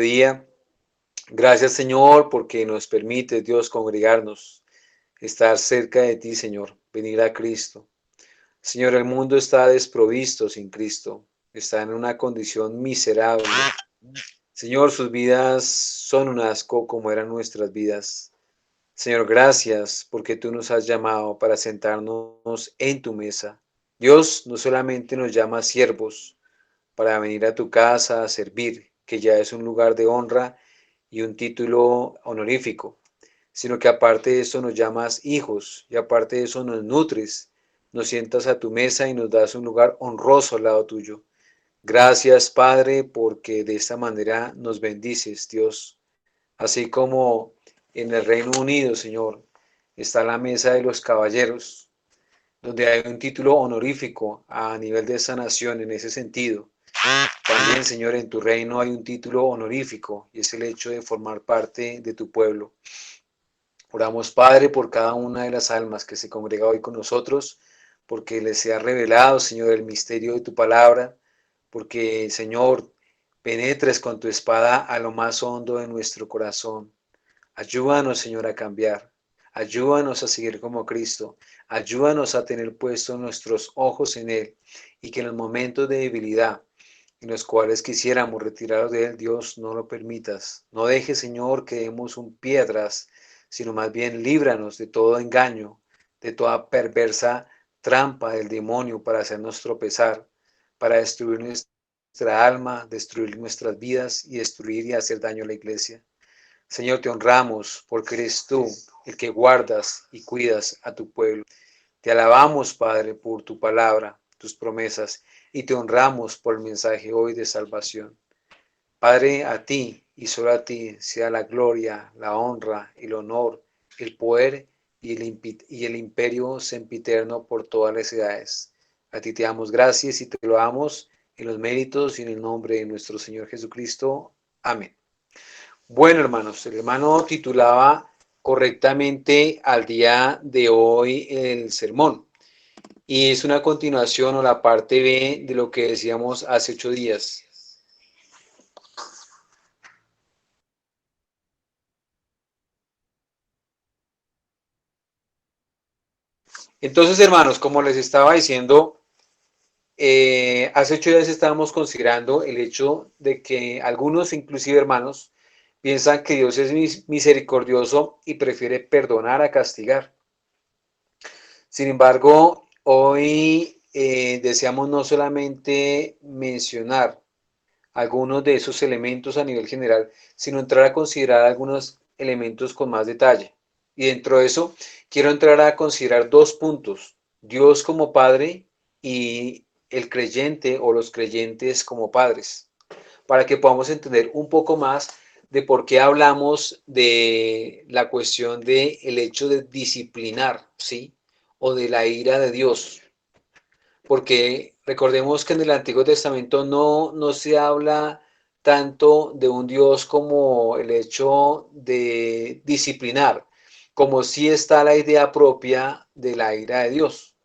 día. Gracias, Señor, porque nos permite, Dios, congregarnos, estar cerca de ti, Señor, venir a Cristo. Señor, el mundo está desprovisto sin Cristo, está en una condición miserable. Señor, sus vidas son un asco como eran nuestras vidas. Señor, gracias porque tú nos has llamado para sentarnos en tu mesa. Dios no solamente nos llama siervos para venir a tu casa a servir, que ya es un lugar de honra y un título honorífico, sino que aparte de eso nos llamas hijos y aparte de eso nos nutres, nos sientas a tu mesa y nos das un lugar honroso al lado tuyo. Gracias, Padre, porque de esta manera nos bendices, Dios. Así como en el Reino Unido, Señor, está la mesa de los caballeros, donde hay un título honorífico a nivel de esa nación en ese sentido. También, Señor, en tu reino hay un título honorífico y es el hecho de formar parte de tu pueblo. Oramos, Padre, por cada una de las almas que se congrega hoy con nosotros, porque les sea revelado, Señor, el misterio de tu palabra, porque, Señor, penetres con tu espada a lo más hondo de nuestro corazón. Ayúdanos, Señor, a cambiar. Ayúdanos a seguir como Cristo. Ayúdanos a tener puestos nuestros ojos en Él y que en los momentos de debilidad en los cuales quisiéramos retirarnos de Él, Dios, no lo permitas. No dejes, Señor, que demos un pie atrás, sino más bien líbranos de todo engaño, de toda perversa trampa del demonio para hacernos tropezar, para destruir nuestra alma, destruir nuestras vidas y destruir y hacer daño a la iglesia. Señor, te honramos porque eres tú el que guardas y cuidas a tu pueblo. Te alabamos, Padre, por tu palabra, tus promesas, y te honramos por el mensaje hoy de salvación. Padre, a ti y solo a ti sea la gloria, la honra, el honor, el poder y el imperio sempiterno por todas las edades. A ti te damos gracias y te lo damos en los méritos y en el nombre de nuestro Señor Jesucristo. Amén. Bueno, hermanos, el hermano titulaba correctamente al día de hoy el sermón. Y es una continuación o la parte B de lo que decíamos hace 8 días. Entonces, hermanos, como les estaba diciendo, hace 8 días estábamos considerando el hecho de que algunos, inclusive hermanos, piensan que Dios es misericordioso y prefiere perdonar a castigar. Sin embargo, hoy deseamos no solamente mencionar algunos de esos elementos a nivel general, sino entrar a considerar algunos elementos con más detalle. Y dentro de eso, quiero entrar a considerar 2 puntos: Dios como Padre y el creyente o los creyentes como padres, para que podamos entender un poco más de por qué hablamos de la cuestión del hecho de disciplinar, ¿sí? O de la ira de Dios. Porque recordemos que en el Antiguo Testamento no se habla tanto de un Dios como el hecho de disciplinar, como si está la idea propia de la ira de Dios.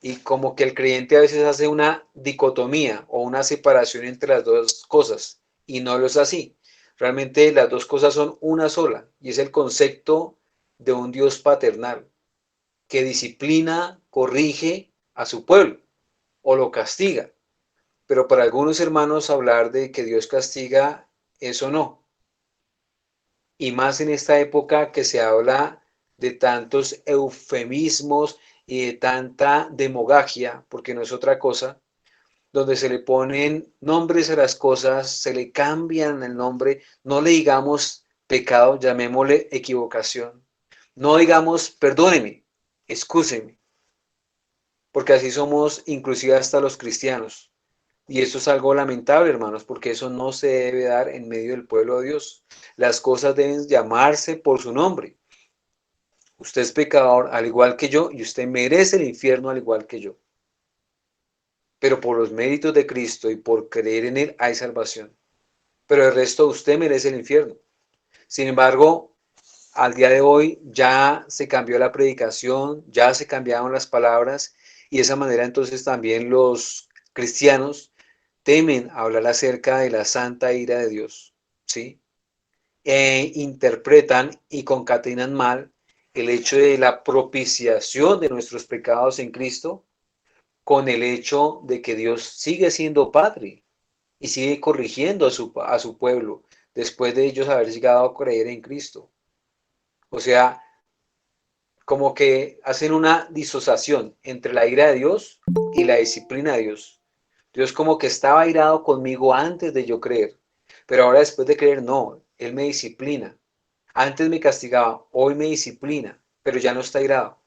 Y como que el creyente a veces hace una dicotomía o una separación entre las dos cosas, y no lo es así. Realmente las dos cosas son una sola, y es el concepto de un Dios paternal que disciplina, corrige a su pueblo o lo castiga. Pero para algunos hermanos hablar de que Dios castiga, eso no. Y más en esta época que se habla de tantos eufemismos y de tanta demagogia, porque no es otra cosa, donde se le ponen nombres a las cosas, se le cambian el nombre, no le digamos pecado, llamémosle equivocación. No digamos perdóneme, excúseme, porque así somos inclusive hasta los cristianos. Y eso es algo lamentable, hermanos, porque eso no se debe dar en medio del pueblo de Dios. Las cosas deben llamarse por su nombre. Usted es pecador al igual que yo y usted merece el infierno al igual que yo. Pero por los méritos de Cristo y por creer en Él hay salvación. Pero el resto usted merece el infierno. Sin embargo, al día de hoy ya se cambió la predicación, ya se cambiaron las palabras y de esa manera entonces también los cristianos temen hablar acerca de la santa ira de Dios. ¿sí? Interpretan y concatenan mal el hecho de la propiciación de nuestros pecados en Cristo con el hecho de que Dios sigue siendo Padre y sigue corrigiendo a su pueblo después de ellos haber llegado a creer en Cristo. O sea, como que hacen una disociación entre la ira de Dios y la disciplina de Dios. Dios como que estaba airado conmigo antes de yo creer, pero ahora después de creer, no, Él me disciplina. Antes me castigaba, hoy me disciplina, pero ya no está airado.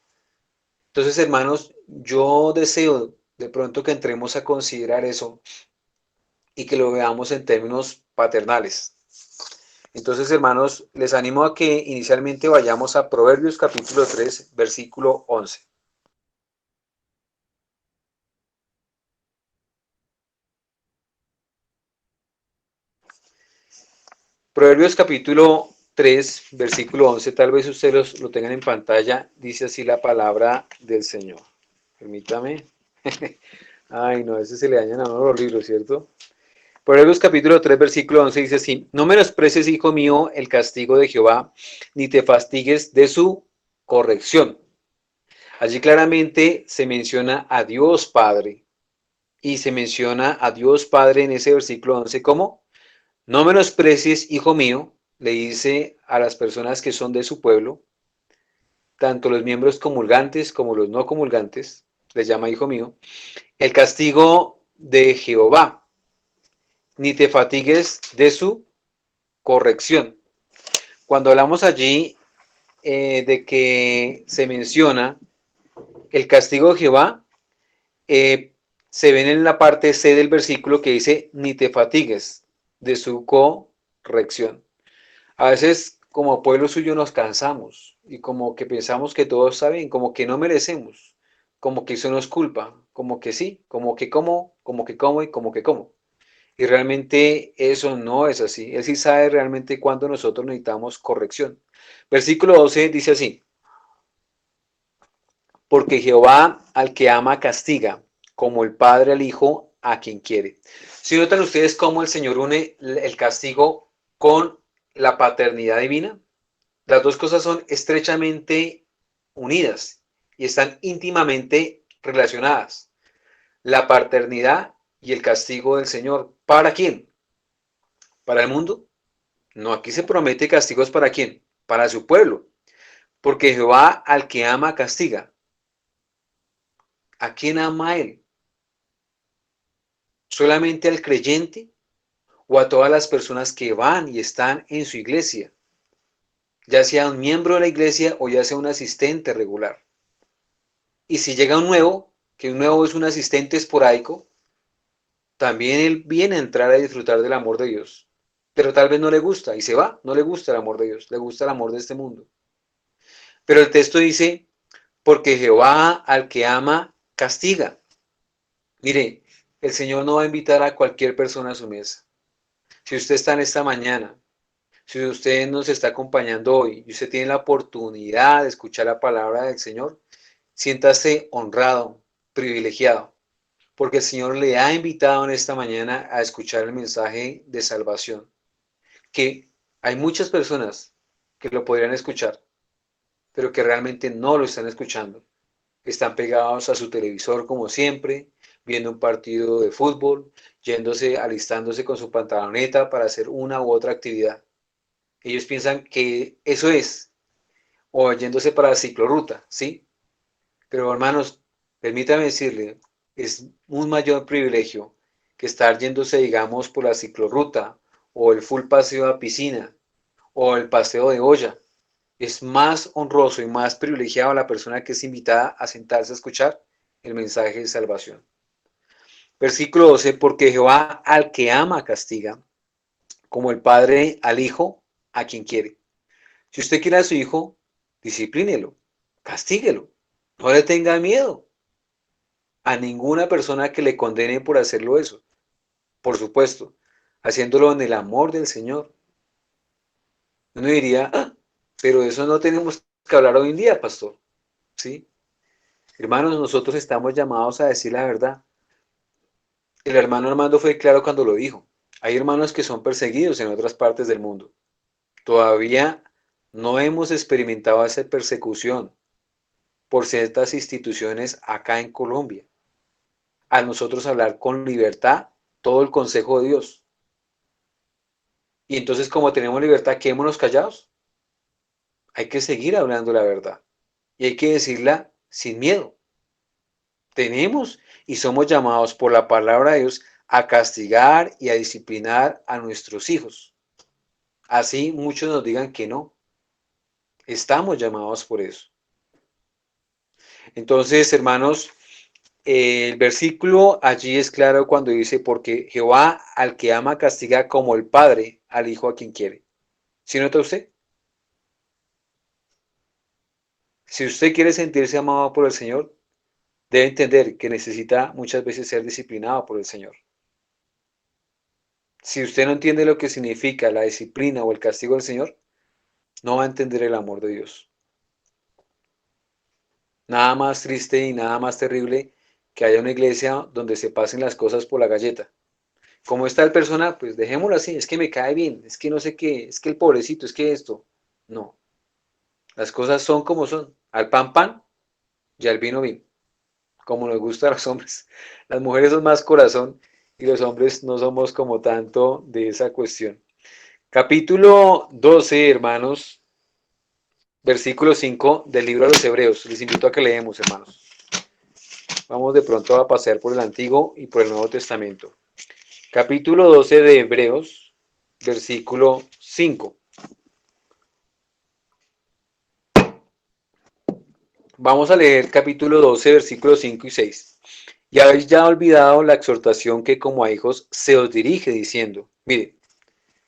Entonces, hermanos, yo deseo de pronto que entremos a considerar eso y que lo veamos en términos paternales. Entonces, hermanos, les animo a que inicialmente vayamos a Proverbios capítulo 3, versículo 11. Proverbios capítulo 3, versículo 11, tal vez ustedes lo tengan en pantalla, dice así la palabra del Señor. Permítame. Ay, no, a veces se le dañan a uno los libros, ¿cierto? Proverbios capítulo 3, versículo 11 dice así, no menosprecies, hijo mío, el castigo de Jehová, ni te fastigues de su corrección. Allí claramente se menciona a Dios Padre, y se menciona a Dios Padre en ese versículo 11 como, no menosprecies, hijo mío, le dice a las personas que son de su pueblo, tanto los miembros comulgantes como los no comulgantes, les llama hijo mío, el castigo de Jehová, ni te fatigues de su corrección. Cuando hablamos allí de que se menciona el castigo de Jehová, eh, se ven en la parte C del versículo que dice, ni te fatigues de su corrección. A veces como pueblo suyo nos cansamos y como que pensamos que todo está bien, como que no merecemos, como que eso no es culpa, como que sí, como que como y como que como. Y realmente eso no es así. Él sí sabe realmente cuándo nosotros necesitamos corrección. Versículo 12 dice así, porque Jehová al que ama castiga, como el Padre al Hijo a quien quiere. Si notan ustedes cómo el Señor une el castigo con la paternidad divina, las dos cosas son estrechamente unidas y están íntimamente relacionadas. La paternidad y el castigo del Señor. ¿Para quién? ¿Para el mundo? No, aquí se promete castigos para quién, para su pueblo, porque Jehová al que ama castiga. ¿A quién ama él? ¿Solamente al creyente o a todas las personas que van y están en su iglesia? Ya sea un miembro de la iglesia o ya sea un asistente regular. Y si llega un nuevo, que un nuevo es un asistente esporádico, también él viene a entrar a disfrutar del amor de Dios. Pero tal vez no le gusta y se va, no le gusta el amor de Dios, le gusta el amor de este mundo. Pero el texto dice, porque Jehová al que ama castiga. Mire, el Señor no va a invitar a cualquier persona a su mesa. Si usted está en esta mañana, si usted nos está acompañando hoy y usted tiene la oportunidad de escuchar la palabra del Señor, siéntase honrado, privilegiado, porque el Señor le ha invitado en esta mañana a escuchar el mensaje de salvación, que hay muchas personas que lo podrían escuchar, pero que realmente no lo están escuchando. Están pegados a su televisor como siempre, viendo un partido de fútbol, yéndose, alistándose con su pantaloneta para hacer una u otra actividad. Ellos piensan que eso es, o yéndose para la ciclorruta, ¿sí? Pero hermanos, permítame decirle, es un mayor privilegio que estar yéndose, digamos, por la ciclorruta, o el full paseo a piscina, o el paseo de olla. Es más honroso y más privilegiado la persona que es invitada a sentarse a escuchar el mensaje de salvación. Versículo 12, porque Jehová al que ama castiga, como el padre al hijo a quien quiere. Si usted quiere a su hijo, disciplínelo, castíguelo, no le tenga miedo a ninguna persona que le condene por hacerlo eso. Por supuesto, haciéndolo en el amor del Señor. Uno diría, ah, pero eso no tenemos que hablar hoy en día, pastor. ¿Sí? Hermanos, nosotros estamos llamados a decir la verdad. El hermano Armando fue claro cuando lo dijo. Hay hermanos que son perseguidos en otras partes del mundo. Todavía no hemos experimentado esa persecución por ciertas instituciones acá en Colombia. A nosotros hablar con libertad todo el consejo de Dios. Y entonces, como tenemos libertad, quedémonos callados. Hay que seguir hablando la verdad. Y hay que decirla sin miedo. Tenemos y somos llamados por la palabra de Dios a castigar y a disciplinar a nuestros hijos. Así muchos nos digan que no. Estamos llamados por eso. Entonces, hermanos, el versículo allí es claro cuando dice, porque Jehová al que ama castiga como el padre al hijo a quien quiere. ¿Sí nota usted? Si usted quiere sentirse amado por el Señor, debe entender que necesita muchas veces ser disciplinado por el Señor. Si usted no entiende lo que significa la disciplina o el castigo del Señor, no va a entender el amor de Dios. Nada más triste y nada más terrible que haya una iglesia donde se pasen las cosas por la galleta. ¿Cómo está el persona? Pues dejémoslo así, es que me cae bien, es que no sé qué, es que el pobrecito, es que esto. No, las cosas son como son. Al pan, pan, y al vino, vino. Como nos gusta a los hombres. Las mujeres son más corazón y los hombres no somos como tanto de esa cuestión. Capítulo 12, hermanos, versículo 5 del libro de los Hebreos. Les invito a que leemos, hermanos. Vamos de pronto a pasear por el Antiguo y por el Nuevo Testamento. Capítulo 12 de Hebreos, versículo 5. Vamos a leer capítulo 12, versículos 5 y 6. Y habéis ya olvidado la exhortación que como a hijos se os dirige diciendo, mire,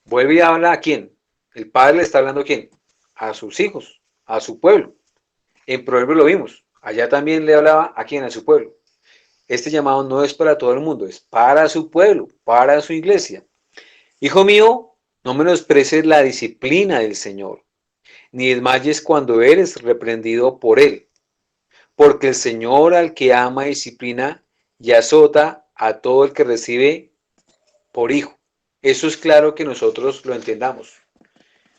vuelve y habla a quién. El padre le está hablando a quién. A sus hijos, a su pueblo. En Proverbios lo vimos. Allá también le hablaba a quién, a su pueblo. Este llamado no es para todo el mundo, es para su pueblo, para su iglesia. Hijo mío, no menosprecies la disciplina del Señor, ni desmayes cuando eres reprendido por él. Porque el Señor al que ama disciplina y azota a todo el que recibe por hijo. Eso es claro que nosotros lo entendamos.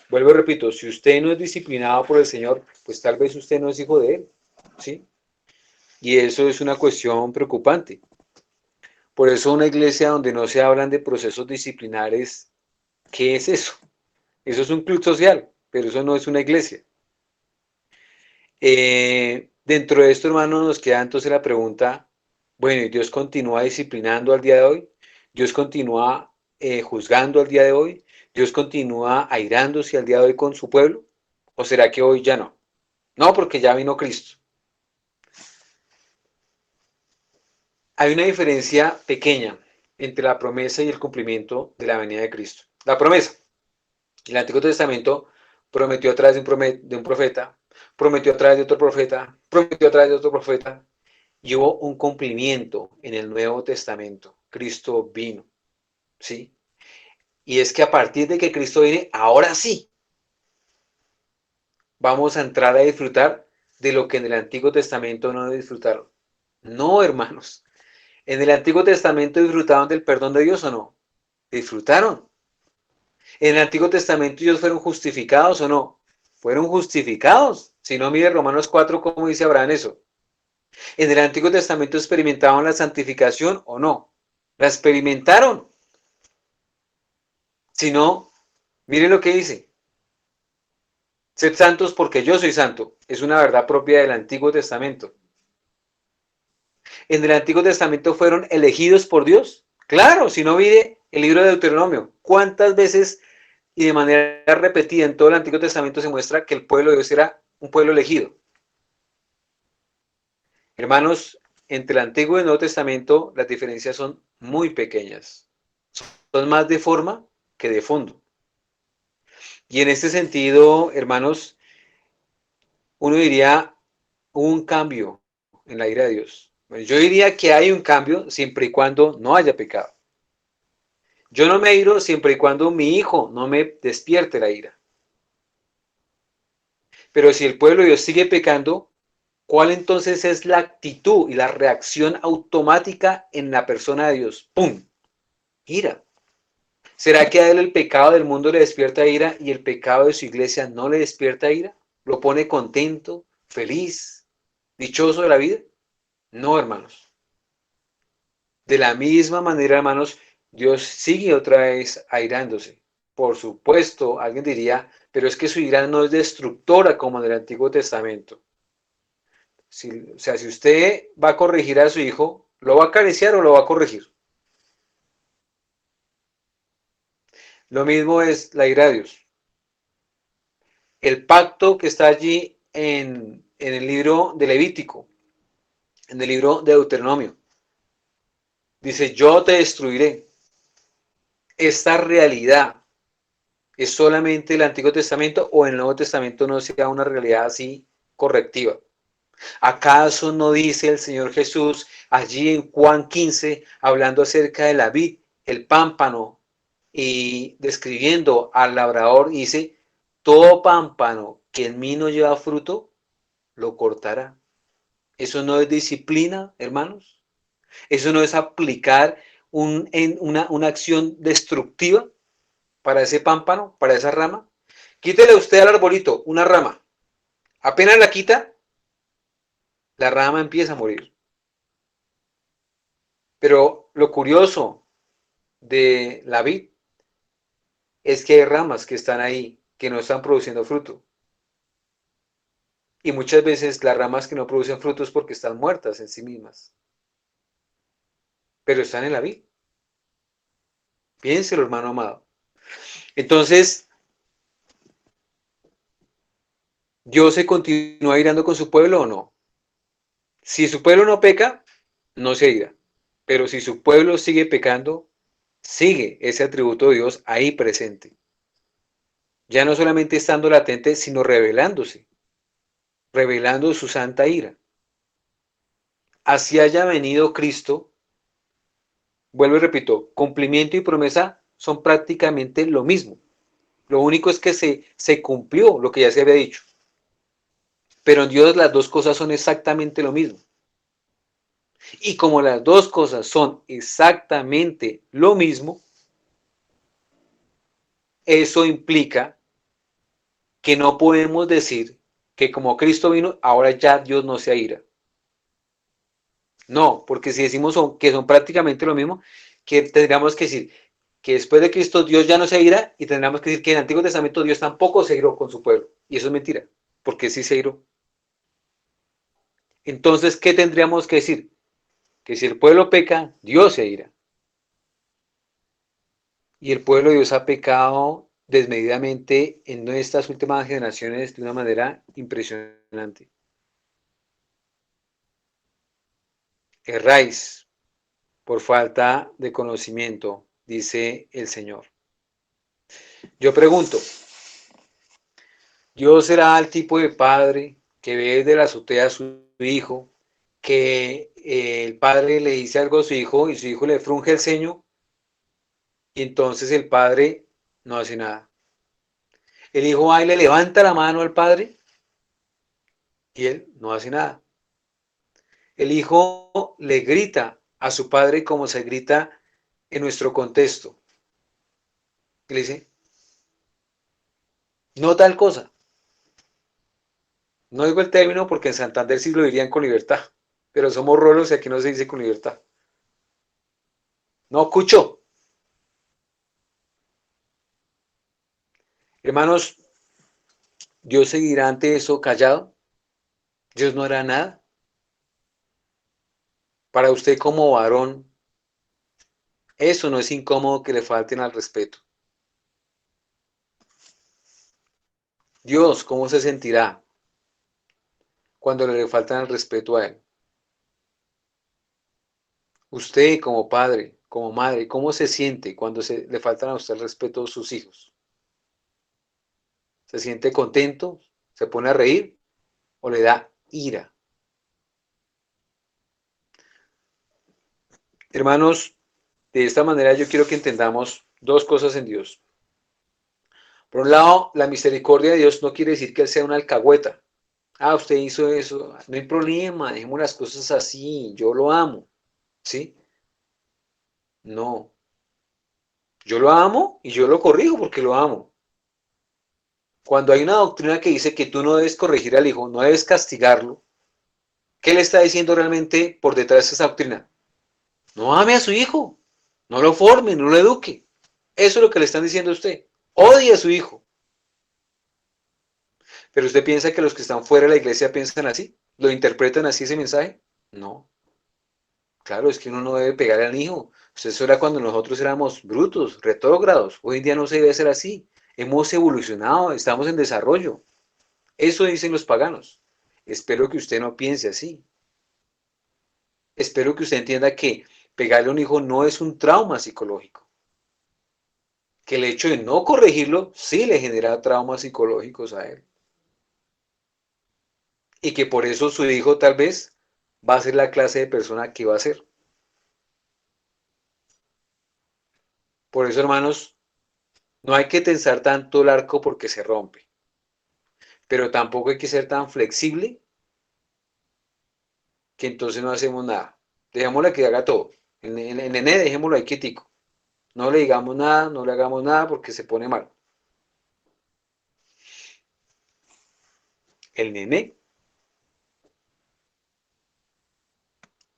Vuelvo y repito, si usted no es disciplinado por el Señor, pues tal vez usted no es hijo de Él, ¿sí? Y eso es una cuestión preocupante. Por eso una iglesia donde no se hablan de procesos disciplinares, ¿qué es eso? Eso es un club social, pero eso no es una iglesia. Dentro de esto, hermano, nos queda entonces la pregunta, bueno, ¿y Dios continúa disciplinando al día de hoy? ¿Dios continúa juzgando al día de hoy? ¿Dios continúa airándose al día de hoy con su pueblo? ¿O será que hoy ya no? No, porque ya vino Cristo. Hay una diferencia pequeña entre la promesa y el cumplimiento de la venida de Cristo. La promesa. El Antiguo Testamento prometió a través de un profeta, prometió a través de otro profeta, prometió a través de otro profeta, y hubo un cumplimiento en el Nuevo Testamento. Cristo vino, ¿sí? Y es que a partir de que Cristo viene, ahora sí, vamos a entrar a disfrutar de lo que en el Antiguo Testamento no disfrutaron. No, hermanos. ¿En el Antiguo Testamento disfrutaron del perdón de Dios o no? Disfrutaron. ¿En el Antiguo Testamento ellos fueron justificados o no? Fueron justificados. Si no, mire Romanos 4, ¿cómo dice Abraham eso? ¿En el Antiguo Testamento experimentaban la santificación o no? La experimentaron. Si no, mire lo que dice. Sed santos porque yo soy santo. Es una verdad propia del Antiguo Testamento. ¿En el Antiguo Testamento fueron elegidos por Dios? Claro, si no mire el libro de Deuteronomio. ¿Cuántas veces y de manera repetida en todo el Antiguo Testamento se muestra que el pueblo de Dios era un pueblo elegido? Hermanos, entre el Antiguo y el Nuevo Testamento las diferencias son muy pequeñas. Son más de forma que de fondo. Y en este sentido, hermanos, uno diría un cambio en la ira de Dios. Bueno, yo diría que hay un cambio siempre y cuando no haya pecado. Yo no me iro siempre y cuando mi hijo no me despierte la ira. Pero si el pueblo de Dios sigue pecando, ¿cuál entonces es la actitud y la reacción automática en la persona de Dios? ¡Pum! Ira. ¿Será que a él el pecado del mundo le despierta ira y el pecado de su iglesia no le despierta ira? ¿Lo pone contento, feliz, dichoso de la vida? No, hermanos. De la misma manera, hermanos, Dios sigue otra vez airándose. Por supuesto, alguien diría, pero es que su ira no es destructora como en el Antiguo Testamento. O sea, si usted va a corregir a su hijo, ¿lo va a acariciar o lo va a corregir? Lo mismo es la ira de Dios. El pacto que está allí en el libro de Levítico, en el libro de Deuteronomio, dice, yo te destruiré. Esta realidad es solamente el Antiguo Testamento o el Nuevo Testamento no sea una realidad así correctiva. ¿Acaso no dice el Señor Jesús allí en Juan 15, hablando acerca de la vid, el pámpano, y describiendo al labrador, dice, todo pámpano que en mí no lleva fruto, lo cortará? ¿Eso no es disciplina, hermanos? ¿Eso no es aplicar una acción destructiva para ese pámpano, para esa rama? Quítele usted al arbolito una rama. Apenas la quita, la rama empieza a morir. Pero lo curioso de la vid es que hay ramas que están ahí, que no están produciendo fruto. Y muchas veces las ramas que no producen frutos porque están muertas en sí mismas. Pero están en la vid. Piénselo, hermano amado. Entonces, ¿Dios se continúa irando con su pueblo o no? Si su pueblo no peca, no se irá. Pero si su pueblo sigue pecando, sigue ese atributo de Dios ahí presente. Ya no solamente estando latente, sino revelándose, revelando su santa ira. Así haya venido Cristo, vuelvo y repito, cumplimiento y promesa son prácticamente lo mismo. Lo único es que se cumplió lo que ya se había dicho. Pero en Dios las dos cosas son exactamente lo mismo. Y como las dos cosas son exactamente lo mismo, eso implica que no podemos decir que como Cristo vino, ahora ya Dios no se aira. No, porque si decimos que son prácticamente lo mismo, que tendríamos que decir que después de Cristo Dios ya no se ira y tendríamos que decir que en el Antiguo Testamento Dios tampoco se iró con su pueblo. Y eso es mentira, porque sí se iró. Entonces, ¿qué tendríamos que decir? Que si el pueblo peca, Dios se ira. Y el pueblo de Dios ha pecado desmedidamente en estas últimas generaciones de una manera impresionante. Erráis por falta de conocimiento, dice el Señor. Yo pregunto, ¿Dios será el tipo de padre que ve desde la azotea a su hijo, que el padre le dice algo a su hijo y su hijo le frunge el ceño y entonces el padre no hace nada? El hijo va y le levanta la mano al padre y él no hace nada. El hijo le grita a su padre como se grita en nuestro contexto. Y le dice, no tal cosa. No digo el término porque en Santander sí lo dirían con libertad, pero somos rolos y aquí no se dice con libertad. No, cucho. Hermanos, ¿Dios seguirá ante eso callado? ¿Dios no hará nada? Para usted como varón, eso no es incómodo que le falten al respeto. Dios, ¿cómo se sentirá cuando le faltan al respeto a él? Usted como padre, como madre, ¿cómo se siente cuando le faltan a usted el respeto a sus hijos? ¿Se siente contento? ¿Se pone a reír? ¿O le da ira? Hermanos, de esta manera yo quiero que entendamos dos cosas en Dios. Por un lado, la misericordia de Dios no quiere decir que Él sea una alcahueta. Ah, usted hizo eso, no hay problema, dejemos las cosas así, yo lo amo. ¿Sí? No. Yo lo amo y yo lo corrijo porque lo amo. Cuando hay una doctrina que dice que tú no debes corregir al hijo, no debes castigarlo, ¿qué le está diciendo realmente por detrás de esa doctrina? No ame a su hijo, no lo forme, no lo eduque. Eso es lo que le están diciendo a usted. Odie a su hijo. Pero usted piensa que los que están fuera de la iglesia piensan así, lo interpretan así ese mensaje. No, claro, es que uno no debe pegar al hijo. Eso era cuando nosotros éramos brutos, retrógrados. Hoy en día no se debe hacer así. Hemos evolucionado, estamos en desarrollo. Eso dicen los paganos. Espero que usted no piense así. Espero que usted entienda que pegarle a un hijo no es un trauma psicológico. Que el hecho de no corregirlo sí le genera traumas psicológicos a él. Y que por eso su hijo tal vez va a ser la clase de persona que va a ser. Por eso, hermanos, no hay que tensar tanto el arco porque se rompe. Pero tampoco hay que ser tan flexible que entonces no hacemos nada. Dejémosle que haga todo. El nene dejémoslo ahí quietico. No le digamos nada, no le hagamos nada porque se pone mal. El nene.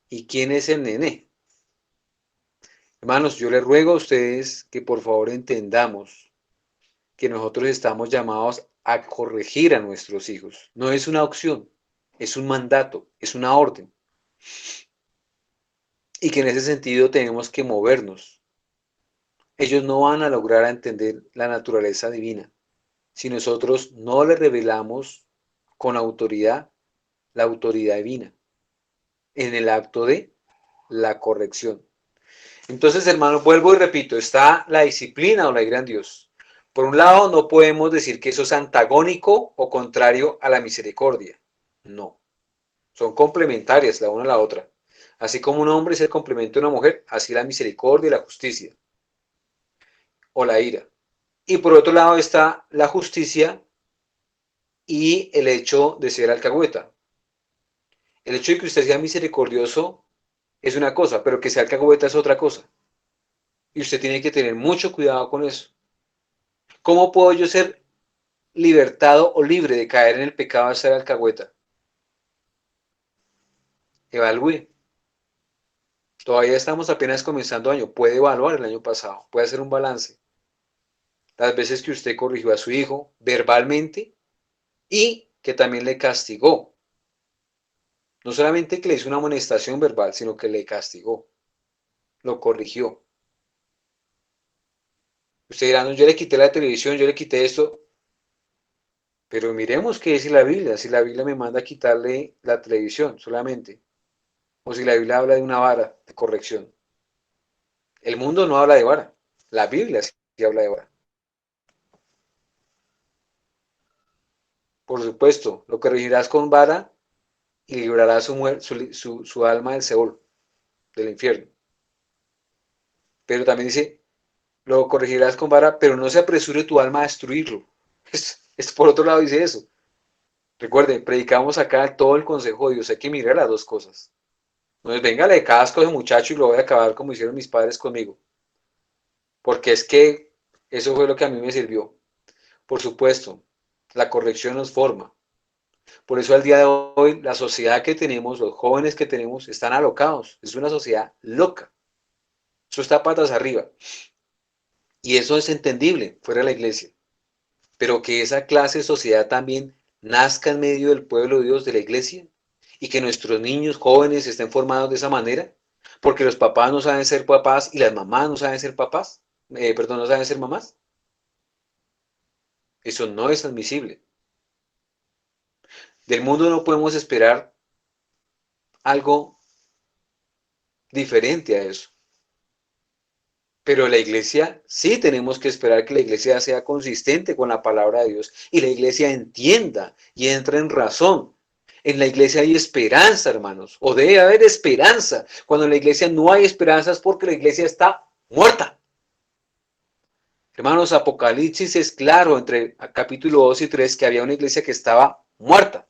¿Y quién es el nene? Hermanos, yo les ruego a ustedes que por favor entendamos que nosotros estamos llamados a corregir a nuestros hijos. No es una opción, es un mandato, es una orden. Y que en ese sentido tenemos que movernos. Ellos no van a lograr entender la naturaleza divina si nosotros no les revelamos con autoridad la autoridad divina en el acto de la corrección. Entonces, hermano, vuelvo y repito, está la disciplina o la ira en Dios. Por un lado, no podemos decir que eso es antagónico o contrario a la misericordia. No, son complementarias la una a la otra. Así como un hombre es el complemento de una mujer, así la misericordia y la justicia o la ira. Y por otro lado está la justicia y el hecho de ser alcahueta. El hecho de que usted sea misericordioso es una cosa, pero que sea alcahueta es otra cosa. Y usted tiene que tener mucho cuidado con eso. ¿Cómo puedo yo ser libertado o libre de caer en el pecado de ser alcahueta? Evalúe. Todavía estamos apenas comenzando año. Puede evaluar el año pasado. Puede hacer un balance. Las veces que usted corrigió a su hijo verbalmente y que también le castigó. No solamente que le hizo una amonestación verbal, sino que le castigó. Lo corrigió. Usted dirá, no, yo le quité la televisión, yo le quité esto. Pero miremos qué dice la Biblia. Si la Biblia me manda a quitarle la televisión solamente. O si la Biblia habla de una vara de corrección. El mundo no habla de vara. La Biblia sí habla de vara. Por supuesto, lo corregirás con vara y librarás su alma del Seol, del infierno. Pero también dice, lo corregirás con vara, pero no se apresure tu alma a destruirlo. Por otro lado dice eso. Recuerde, predicamos acá todo el consejo de Dios. Hay que mirar las dos cosas. No es, venga, le casco a ese muchacho y lo voy a acabar como hicieron mis padres conmigo. Porque es que eso fue lo que a mí me sirvió. Por supuesto, la corrección nos forma. Por eso al día de hoy, la sociedad que tenemos, los jóvenes que tenemos, están alocados. Es una sociedad loca. Eso está patas arriba. Y eso es entendible fuera de la iglesia. Pero que esa clase de sociedad también nazca en medio del pueblo de Dios, de la iglesia, y que nuestros niños jóvenes estén formados de esa manera, porque los papás no saben ser papás y las mamás no saben ser papás, perdón, no saben ser mamás. Eso no es admisible. Del mundo no podemos esperar algo diferente a eso. Pero la iglesia sí tenemos que esperar que la iglesia sea consistente con la palabra de Dios y la iglesia entienda y entre en razón. En la iglesia hay esperanza, hermanos, o debe haber esperanza. Cuando en la iglesia no hay esperanza es porque la iglesia está muerta. Hermanos, Apocalipsis es claro entre capítulo 2 y 3 que había una iglesia que estaba muerta.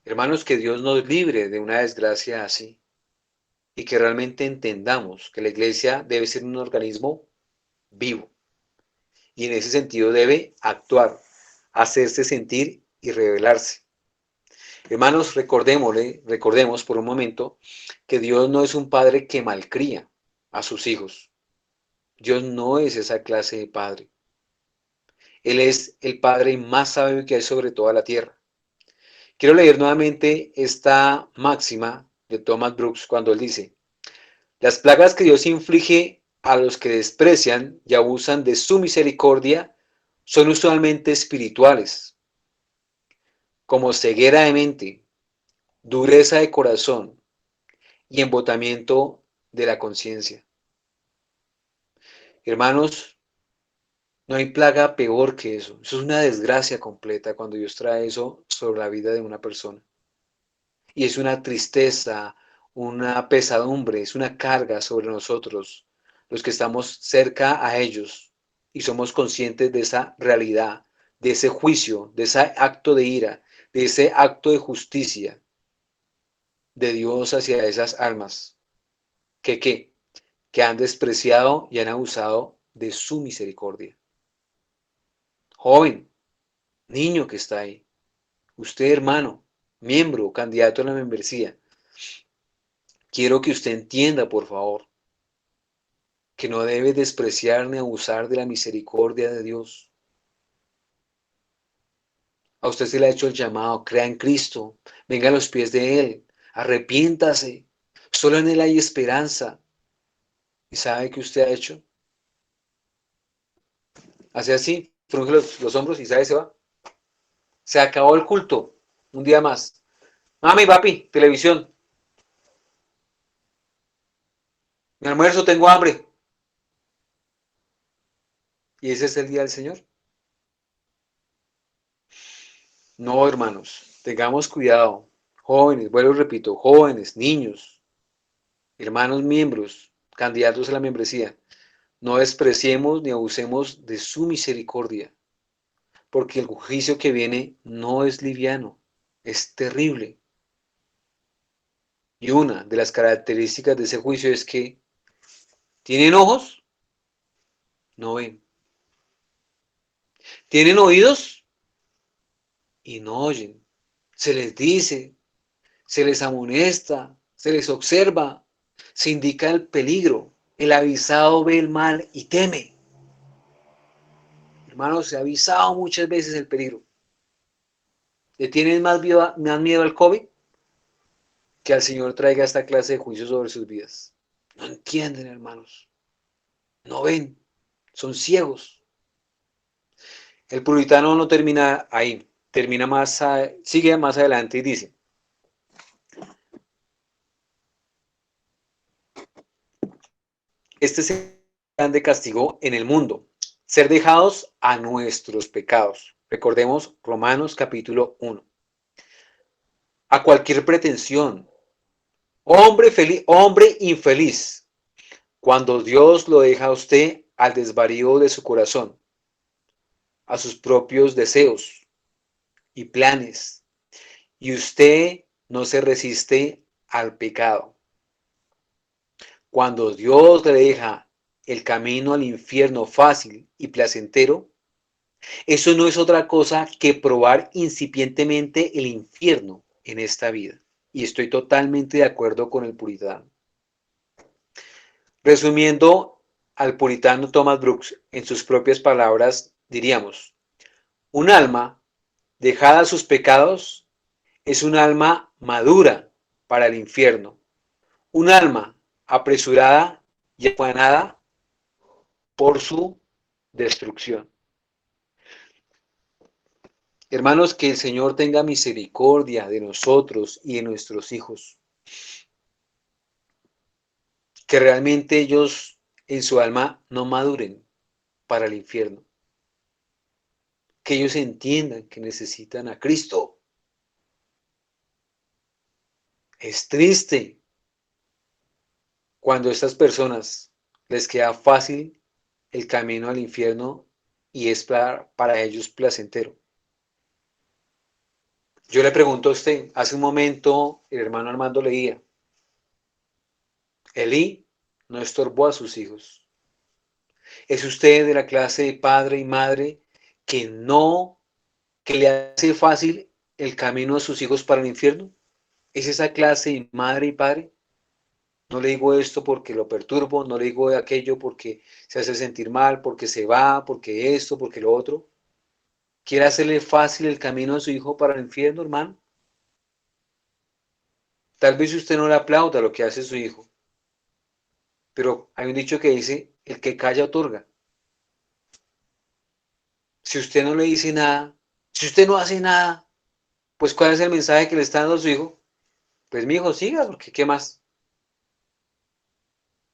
Hermanos, que Dios nos libre de una desgracia así. y que realmente entendamos que la iglesia debe ser un organismo vivo y en ese sentido debe actuar, hacerse sentir y revelarse. Hermanos, recordemos por un momento que Dios no es un padre que malcría a sus hijos. Dios no es esa clase de padre. Él es el padre más sabio que hay sobre toda la tierra. Quiero leer nuevamente esta máxima de Thomas Brooks cuando él dice: las plagas que Dios inflige a los que desprecian y abusan de su misericordia son usualmente espirituales, como ceguera de mente, dureza de corazón y embotamiento de la conciencia. Hermanos, no hay plaga peor que eso. Eso es una desgracia completa cuando Dios trae eso sobre la vida de una persona. Y es una tristeza, una pesadumbre, es una carga sobre nosotros, los que estamos cerca a ellos y somos conscientes de esa realidad, de ese juicio, de ese acto de ira, de ese acto de justicia de Dios hacia esas almas que, que han despreciado y han abusado de su misericordia. Joven, niño que está ahí, usted hermano, miembro, candidato a la membresía, quiero que usted entienda, por favor, que no debe despreciar ni abusar de la misericordia de Dios. A usted se le ha hecho el llamado: crea en Cristo, venga a los pies de Él, arrepiéntase, solo en Él hay esperanza. ¿Y sabe qué usted ha hecho? Hace así, frunge los hombros y sabe, se va. Se acabó el culto, un día más. Mami, papi, televisión, mi almuerzo, tengo hambre. ¿Y ese es el día del Señor? No, hermanos, tengamos cuidado. Jóvenes, vuelvo y repito, jóvenes, niños, hermanos miembros, candidatos a la membresía, no despreciemos ni abusemos de su misericordia, porque el juicio que viene no es liviano, es terrible. Y una de las características de ese juicio es que tienen ojos, no ven. Tienen oídos y no oyen. Se les dice, se les amonesta, se les observa, se indica el peligro. El avisado ve el mal y teme. Hermanos, se ha avisado muchas veces el peligro. ¿Le tienen más miedo al COVID que al Señor traiga esta clase de juicios sobre sus vidas? No entienden, hermanos. No ven. Son ciegos. El puritano no termina ahí. Sigue más adelante y dice: este es el grande castigo en el mundo, ser dejados a nuestros pecados. Recordemos Romanos capítulo 1. A cualquier pretensión, hombre infeliz, cuando Dios lo deja a usted al desvarío de su corazón, a sus propios deseos y planes, y usted no se resiste al pecado. Cuando Dios le deja el camino al infierno fácil y placentero, eso no es otra cosa que probar incipientemente el infierno en esta vida. Y estoy totalmente de acuerdo con el puritano. Resumiendo al puritano Thomas Brooks en sus propias palabras, diríamos: un alma dejada a sus pecados es un alma madura para el infierno. Un alma apresurada y afanada por su destrucción. Hermanos, que el Señor tenga misericordia de nosotros y de nuestros hijos. Que realmente ellos en su alma no maduren para el infierno. Que ellos entiendan que necesitan a Cristo. Es triste cuando a estas personas les queda fácil el camino al infierno y es para ellos placentero. Yo le pregunto a usted, hace un momento el hermano Armando leía: Elí no estorbó a sus hijos. ¿Es usted de la clase de padre y madre que le hace fácil el camino a sus hijos para el infierno? ¿Es esa clase de madre y padre? No le digo esto porque lo perturbo, no le digo aquello porque se hace sentir mal, porque se va, porque esto, porque lo otro. ¿Quiere hacerle fácil el camino a su hijo para el infierno, hermano? Tal vez usted no le aplauda lo que hace su hijo, pero hay un dicho que dice, el que calla otorga. Si usted no le dice nada, si usted no hace nada, pues ¿cuál es el mensaje que le está dando a su hijo? Pues mi hijo siga, porque ¿qué más?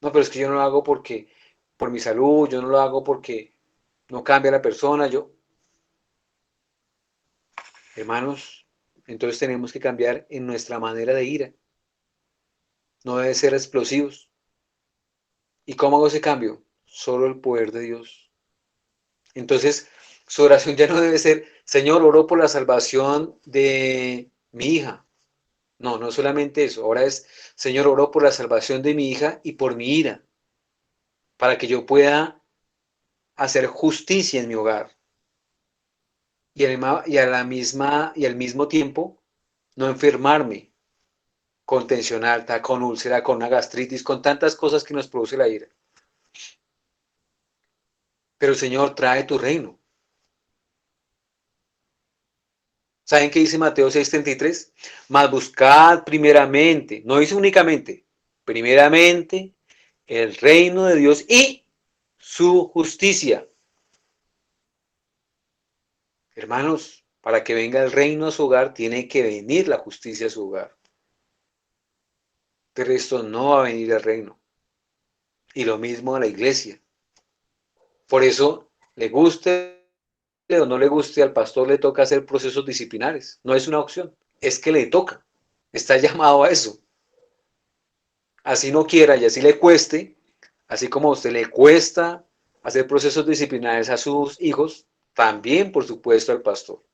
No, pero es que yo no lo hago porque, por mi salud, yo no lo hago porque no cambia la persona, yo, hermanos, entonces tenemos que cambiar en nuestra manera de ira, no debe ser explosivos. ¿Y cómo hago ese cambio? Solo el poder de Dios. Entonces, su oración ya no debe ser, Señor, oro por la salvación de mi hija. No, no solamente eso. Ahora es, Señor, oro por la salvación de mi hija y por mi ira, para que yo pueda hacer justicia en mi hogar. Y al mismo tiempo no enfermarme con tensión alta, con úlcera, con una gastritis, con tantas cosas que nos produce la ira. Pero Señor, trae tu reino. ¿Saben qué dice Mateo 6:33? Mas buscad primeramente, no dice únicamente, primeramente el reino de Dios y su justicia. Hermanos, para que venga el reino a su hogar, tiene que venir la justicia a su hogar. Pero esto no va a venir el reino. Y lo mismo a la iglesia. Por eso, le guste o no le guste, al pastor le toca hacer procesos disciplinares. No es una opción, es que le toca. Está llamado a eso. Así no quiera y así le cueste, así como a usted le cuesta hacer procesos disciplinares a sus hijos, también, por supuesto, al pastor.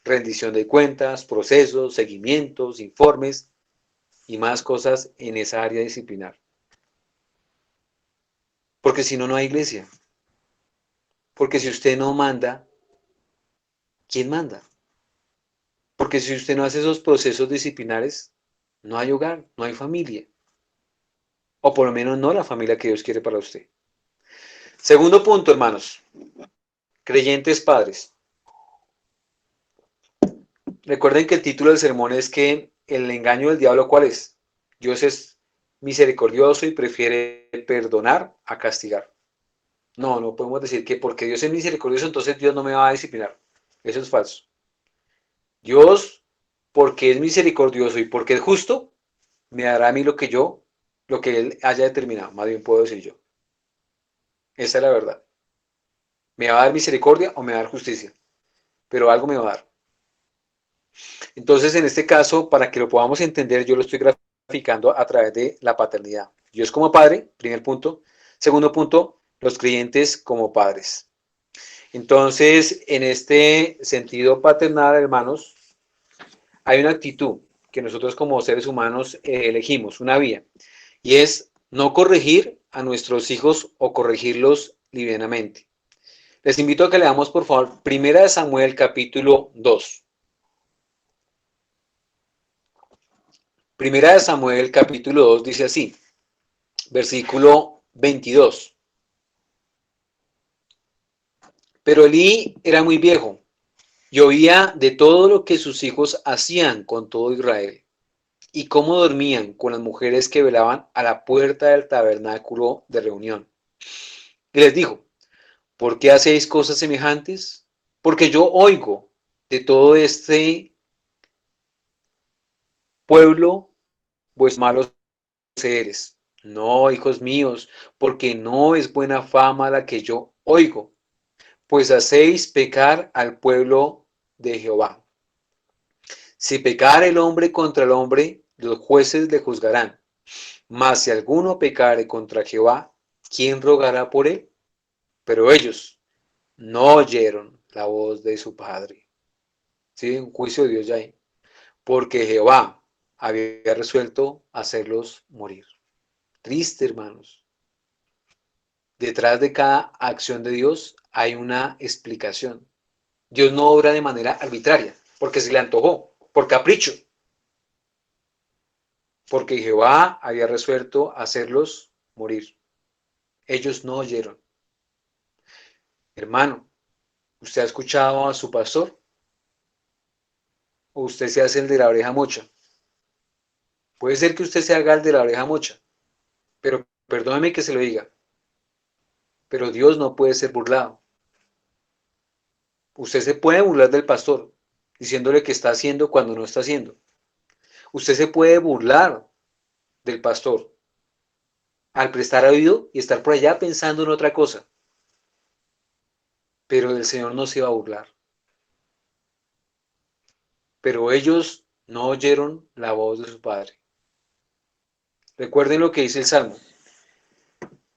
Rendición de cuentas, procesos, seguimientos, informes y más cosas en esa área disciplinar. Porque si no, no hay iglesia. Porque si usted no manda, ¿quién manda? Porque si usted no hace esos procesos disciplinares, no hay hogar, no hay familia. O por lo menos no la familia que Dios quiere para usted. Segundo punto, hermanos. Creyentes padres. Recuerden que el título del sermón es que el engaño del diablo, ¿cuál es? Dios es misericordioso y prefiere perdonar a castigar. No, no podemos decir que porque Dios es misericordioso, entonces Dios no me va a disciplinar. Eso es falso. Dios, porque es misericordioso y porque es justo, me dará a mí lo que Él haya determinado. Más bien puedo decir yo. Esa es la verdad. ¿Me va a dar misericordia o me va a dar justicia? Pero algo me va a dar. Entonces, en este caso, para que lo podamos entender, yo lo estoy graficando a través de la paternidad. Dios como padre, primer punto. Segundo punto, los creyentes como padres. Entonces, en este sentido paternal, hermanos, hay una actitud que nosotros como seres humanos elegimos, una vía, y es no corregir a nuestros hijos o corregirlos livianamente. Les invito a que leamos, por favor, Primera de Samuel, capítulo 2. Primera de Samuel, capítulo 2, dice así, versículo 22. Pero Elí era muy viejo y oía de todo lo que sus hijos hacían con todo Israel y cómo dormían con las mujeres que velaban a la puerta del tabernáculo de reunión. Y les dijo, ¿por qué hacéis cosas semejantes? Porque yo oigo de todo este pueblo vuestros malos seres. No, hijos míos, porque no es buena fama la que yo oigo, pues hacéis pecar al pueblo de Jehová. Si pecar el hombre contra el hombre, los jueces le juzgarán. Mas si alguno pecare contra Jehová, ¿quién rogará por él? Pero ellos no oyeron la voz de su padre. ¿Sí? Un juicio de Dios ya ahí. Porque Jehová había resuelto hacerlos morir. Triste, hermanos. Detrás de cada acción de Dios hay una explicación. Dios no obra de manera arbitraria, porque se le antojó, por capricho, porque Jehová había resuelto hacerlos morir. Ellos no oyeron. Hermano, ¿usted ha escuchado a su pastor? ¿O usted se hace el de la oreja mocha? Puede ser que usted se haga el de la oreja mocha, pero perdóneme que se lo diga, pero Dios no puede ser burlado. Usted se puede burlar del pastor, diciéndole que está haciendo cuando no está haciendo. Usted se puede burlar del pastor al prestar oído y estar por allá pensando en otra cosa, pero del Señor no se va a burlar. Pero ellos no oyeron la voz de su padre. Recuerden lo que dice el Salmo.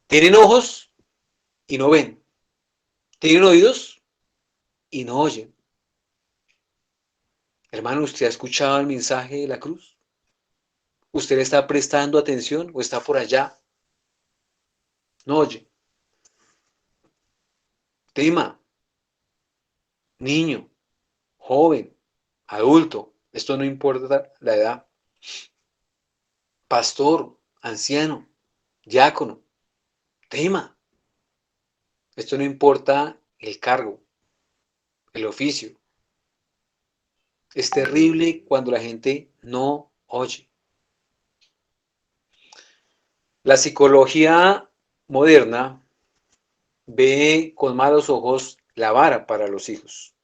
Tienen ojos y no ven. Tienen oídos y no oyen. Hermano, ¿usted ha escuchado el mensaje de la cruz? ¿Usted le está prestando atención o está por allá? No oye. Tema, niño, joven, adulto, esto no importa la edad. Pastor, anciano, diácono, tema. Esto no importa el cargo, el oficio. Es terrible cuando la gente no oye. La psicología moderna ve con malos ojos la vara para los hijos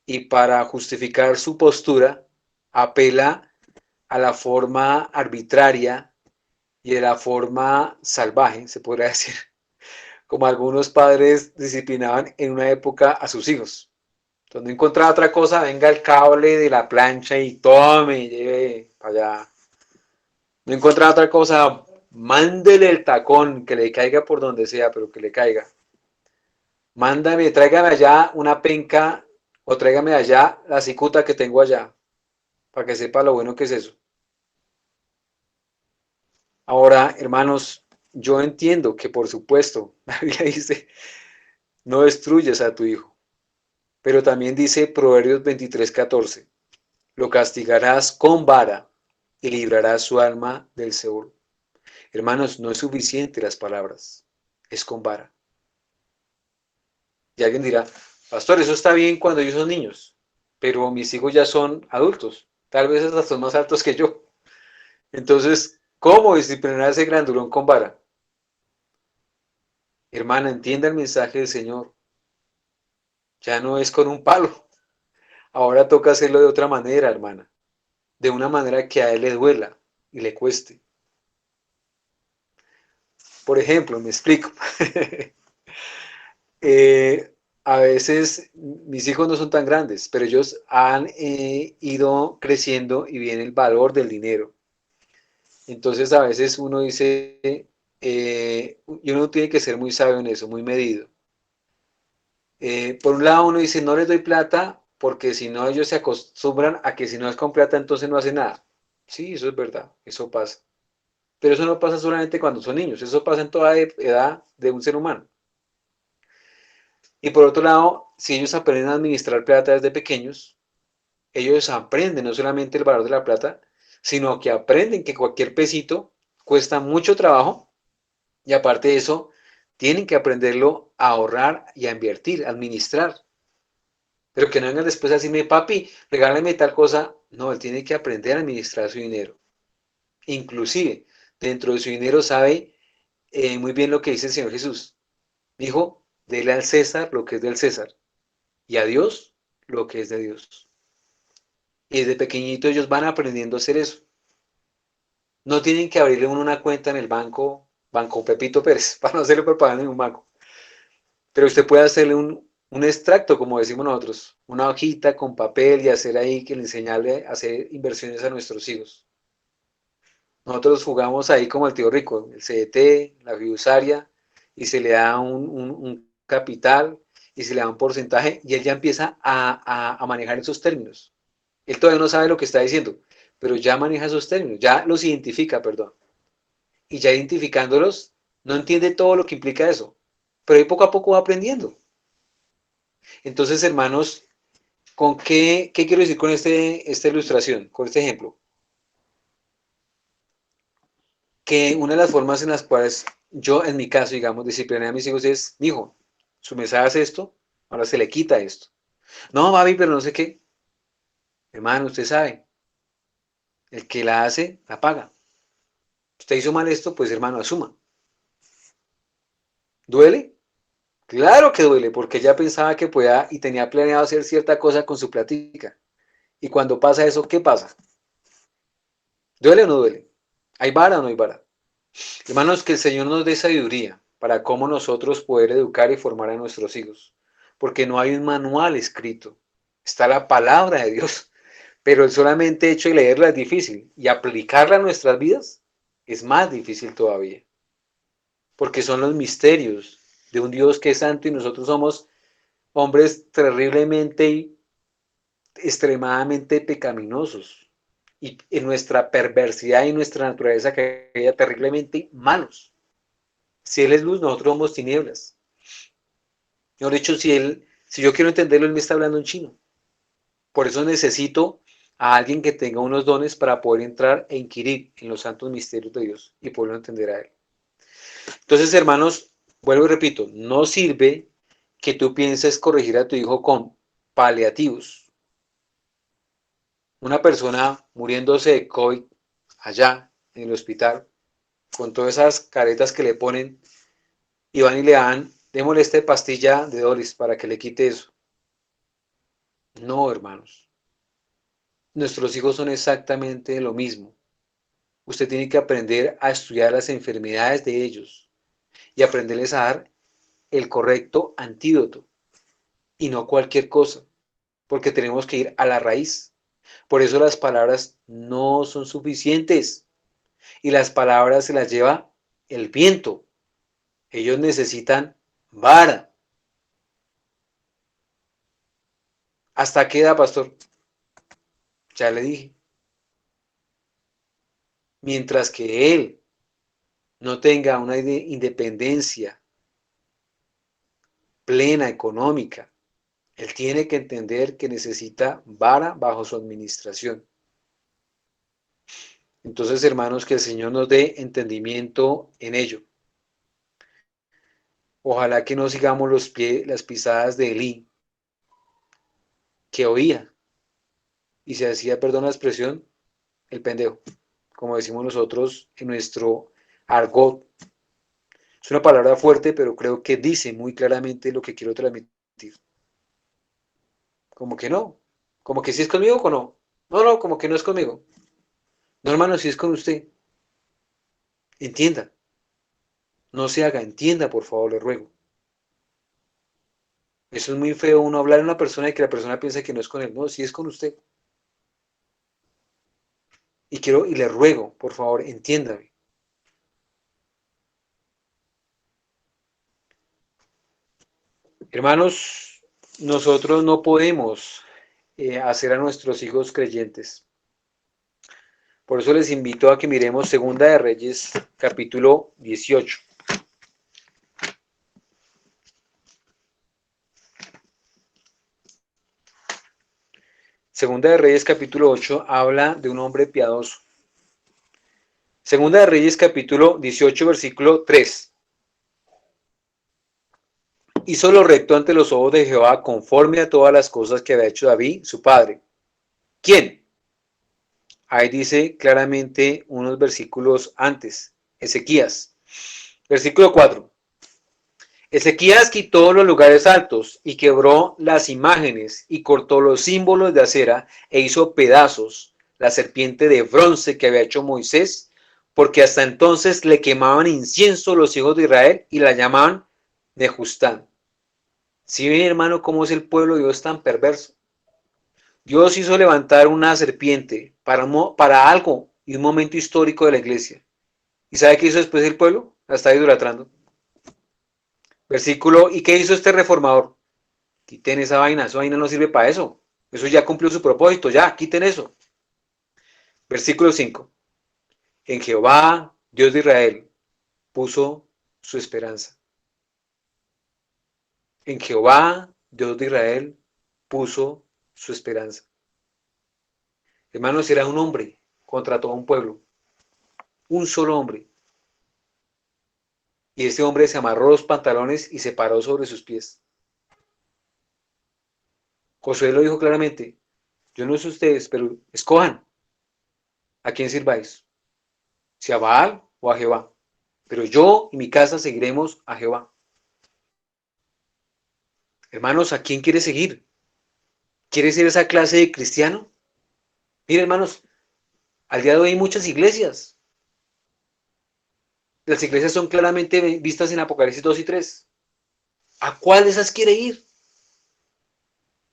y para justificar su postura apela a la forma arbitraria y de la forma salvaje, se podría decir, como algunos padres disciplinaban en una época a sus hijos. Entonces no encontraba otra cosa, venga el cable de la plancha y tome, lleve para allá. No encontraba otra cosa, mándele el tacón, que le caiga por donde sea, pero que le caiga. Mándame, tráigame allá una penca o tráigame allá la cicuta que tengo allá, para que sepa lo bueno que es eso. Ahora, hermanos, yo entiendo que por supuesto, la Biblia dice, no destruyas a tu hijo, pero también dice Proverbios 23:14, lo castigarás con vara y librarás su alma del Seol. Hermanos, no es suficiente las palabras, es con vara. Y alguien dirá, pastor, eso está bien cuando ellos son niños, pero mis hijos ya son adultos, tal vez hasta son más altos que yo. Entonces, ¿cómo disciplinar a ese grandulón con vara? Hermana, entienda el mensaje del Señor. Ya no es con un palo. Ahora toca hacerlo de otra manera, hermana. De una manera que a él le duela y le cueste. Por ejemplo, me explico. A veces mis hijos no son tan grandes, pero ellos han ido creciendo y viene el valor del dinero. Entonces a veces uno dice, y uno tiene que ser muy sabio en eso, muy medido. Por un lado uno dice, no les doy plata porque si no ellos se acostumbran a que si no es con plata entonces no hacen nada. Sí, eso es verdad, eso pasa. Pero eso no pasa solamente cuando son niños, eso pasa en toda edad de un ser humano. Y por otro lado, si ellos aprenden a administrar plata desde pequeños, ellos aprenden no solamente el valor de la plata, sino que aprenden que cualquier pesito cuesta mucho trabajo y aparte de eso, tienen que aprenderlo a ahorrar y a invertir, a administrar. Pero que no vengan después a decirme, papi, regálame tal cosa. No, él tiene que aprender a administrar su dinero. Inclusive, dentro de su dinero sabe muy bien lo que dice el Señor Jesús. Dijo, dele al César lo que es del César y a Dios lo que es de Dios. Y desde pequeñito ellos van aprendiendo a hacer eso. No tienen que abrirle uno una cuenta en el banco, Banco Pepito Pérez, para no hacerle propaganda en un banco. Pero usted puede hacerle un extracto, como decimos nosotros, una hojita con papel y hacer ahí que le enseñarle a hacer inversiones a nuestros hijos. Nosotros jugamos ahí como el tío rico, el CDT, la fiduciaria, y se le da un capital y se le da un porcentaje y él ya empieza a manejar esos términos. Él todavía no sabe lo que está diciendo, pero ya maneja esos términos, ya los identifica, perdón. y ya identificándolos, no entiende todo lo que implica eso, pero ahí poco a poco va aprendiendo. Entonces, hermanos, ¿con qué quiero decir con esta ilustración, con este ejemplo? Que una de las formas en las cuales yo, en mi caso, digamos, discipliné a mis hijos es, hijo, su mesada hace esto, ahora se le quita esto. No, mami, pero no sé qué. Hermano, usted sabe, el que la hace, la paga. Usted hizo mal esto, pues hermano, asuma. ¿Duele? Claro que duele, porque ella pensaba que podía y tenía planeado hacer cierta cosa con su platica. Y cuando pasa eso, ¿qué pasa? ¿Duele o no duele? ¿Hay vara o no hay vara? Hermanos, que el Señor nos dé sabiduría para cómo nosotros poder educar y formar a nuestros hijos. Porque no hay un manual escrito. Está la palabra de Dios. Pero el solamente hecho de leerla es difícil. Y aplicarla a nuestras vidas es más difícil todavía. Porque son los misterios de un Dios que es santo y nosotros somos hombres terriblemente y extremadamente pecaminosos. Y en nuestra perversidad y nuestra naturaleza caída terriblemente malos. Si Él es luz, nosotros somos tinieblas. Mejor dicho, si yo quiero entenderlo, Él me está hablando en chino. Por eso necesito a alguien que tenga unos dones para poder entrar e inquirir en los santos misterios de Dios y poderlo entender a Él. Entonces, hermanos, vuelvo y repito, no sirve que tú pienses corregir a tu hijo con paliativos. Una persona muriéndose de COVID allá en el hospital, con todas esas caretas que le ponen, y van y le dan, démosle esta pastilla de Doris para que le quite eso. No, hermanos. Nuestros hijos son exactamente lo mismo. Usted tiene que aprender a estudiar las enfermedades de ellos y aprenderles a dar el correcto antídoto y no cualquier cosa, porque tenemos que ir a la raíz. Por eso las palabras no son suficientes y las palabras se las lleva el viento. Ellos necesitan vara. ¿Hasta qué edad, pastor? Ya le dije. Mientras que él no tenga una independencia plena económica, él tiene que entender que necesita vara bajo su administración. Entonces, hermanos, que el Señor nos dé entendimiento en ello. Ojalá que no sigamos las pisadas de Elí, que oía y se hacía, perdón la expresión, el pendejo, como decimos nosotros en nuestro argot. Es una palabra fuerte, pero creo que dice muy claramente lo que quiero transmitir. Como que no, como que si es conmigo o no. No, no, como que no es conmigo. No, hermano, si es con usted. Entienda, no se haga, entienda, por favor, le ruego. Eso es muy feo uno hablar a una persona y que la persona piensa que no es con él. No, si es con usted. Y le ruego, por favor, entiéndame. Hermanos, nosotros no podemos hacer a nuestros hijos creyentes. Por eso les invito a que miremos Segunda de Reyes, capítulo 18. Segunda de Reyes, capítulo 8, habla de un hombre piadoso. Segunda de Reyes, capítulo 18, versículo 3. Hizo lo recto ante los ojos de Jehová conforme a todas las cosas que había hecho David, su padre. ¿Quién? Ahí dice claramente unos versículos antes. Ezequías. Versículo 4. Ezequías quitó los lugares altos y quebró las imágenes y cortó los símbolos de acera e hizo pedazos la serpiente de bronce que había hecho Moisés, porque hasta entonces le quemaban incienso los hijos de Israel y la llamaban Nehustán. Si ven, hermano, cómo es el pueblo de Dios tan perverso. Dios hizo levantar una serpiente para algo y un momento histórico de la iglesia. ¿Y sabe qué hizo después el pueblo? La está idolatrando. Versículo, ¿y qué hizo este reformador? Quiten esa vaina no sirve para eso. Eso ya cumplió su propósito, ya, quiten eso. Versículo 5. En Jehová Dios de Israel puso su esperanza. En Jehová, Dios de Israel, puso su esperanza. Hermanos, era un hombre contra todo un pueblo. Un solo hombre. Y ese hombre se amarró los pantalones y se paró sobre sus pies. Josué lo dijo claramente. Yo no sé ustedes, pero escojan a quién sirváis. Si a Baal o a Jehová. Pero yo y mi casa seguiremos a Jehová. Hermanos, ¿a quién quiere seguir? ¿Quiere ser esa clase de cristiano? Mire, hermanos, al día de hoy hay muchas iglesias. Las iglesias son claramente vistas en Apocalipsis 2 y 3. ¿A cuál de esas quiere ir?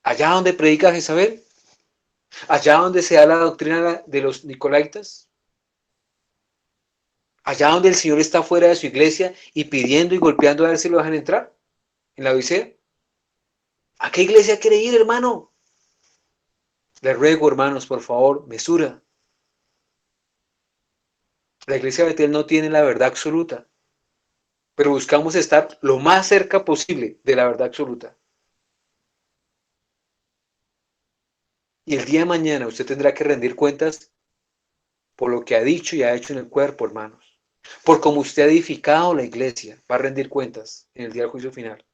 ¿Allá donde predica Jezabel? ¿Allá donde se da la doctrina de los nicolaitas? ¿Allá donde el Señor está fuera de su iglesia y pidiendo y golpeando a ver si lo dejan entrar? ¿En la Odisea? ¿A qué iglesia quiere ir, hermano? Les ruego, hermanos, por favor, mesura. La iglesia de Betel no tiene la verdad absoluta, pero buscamos estar lo más cerca posible de la verdad absoluta. Y el día de mañana usted tendrá que rendir cuentas por lo que ha dicho y ha hecho en el cuerpo, hermanos. Por cómo usted ha edificado la iglesia, va a rendir cuentas en el día del juicio final.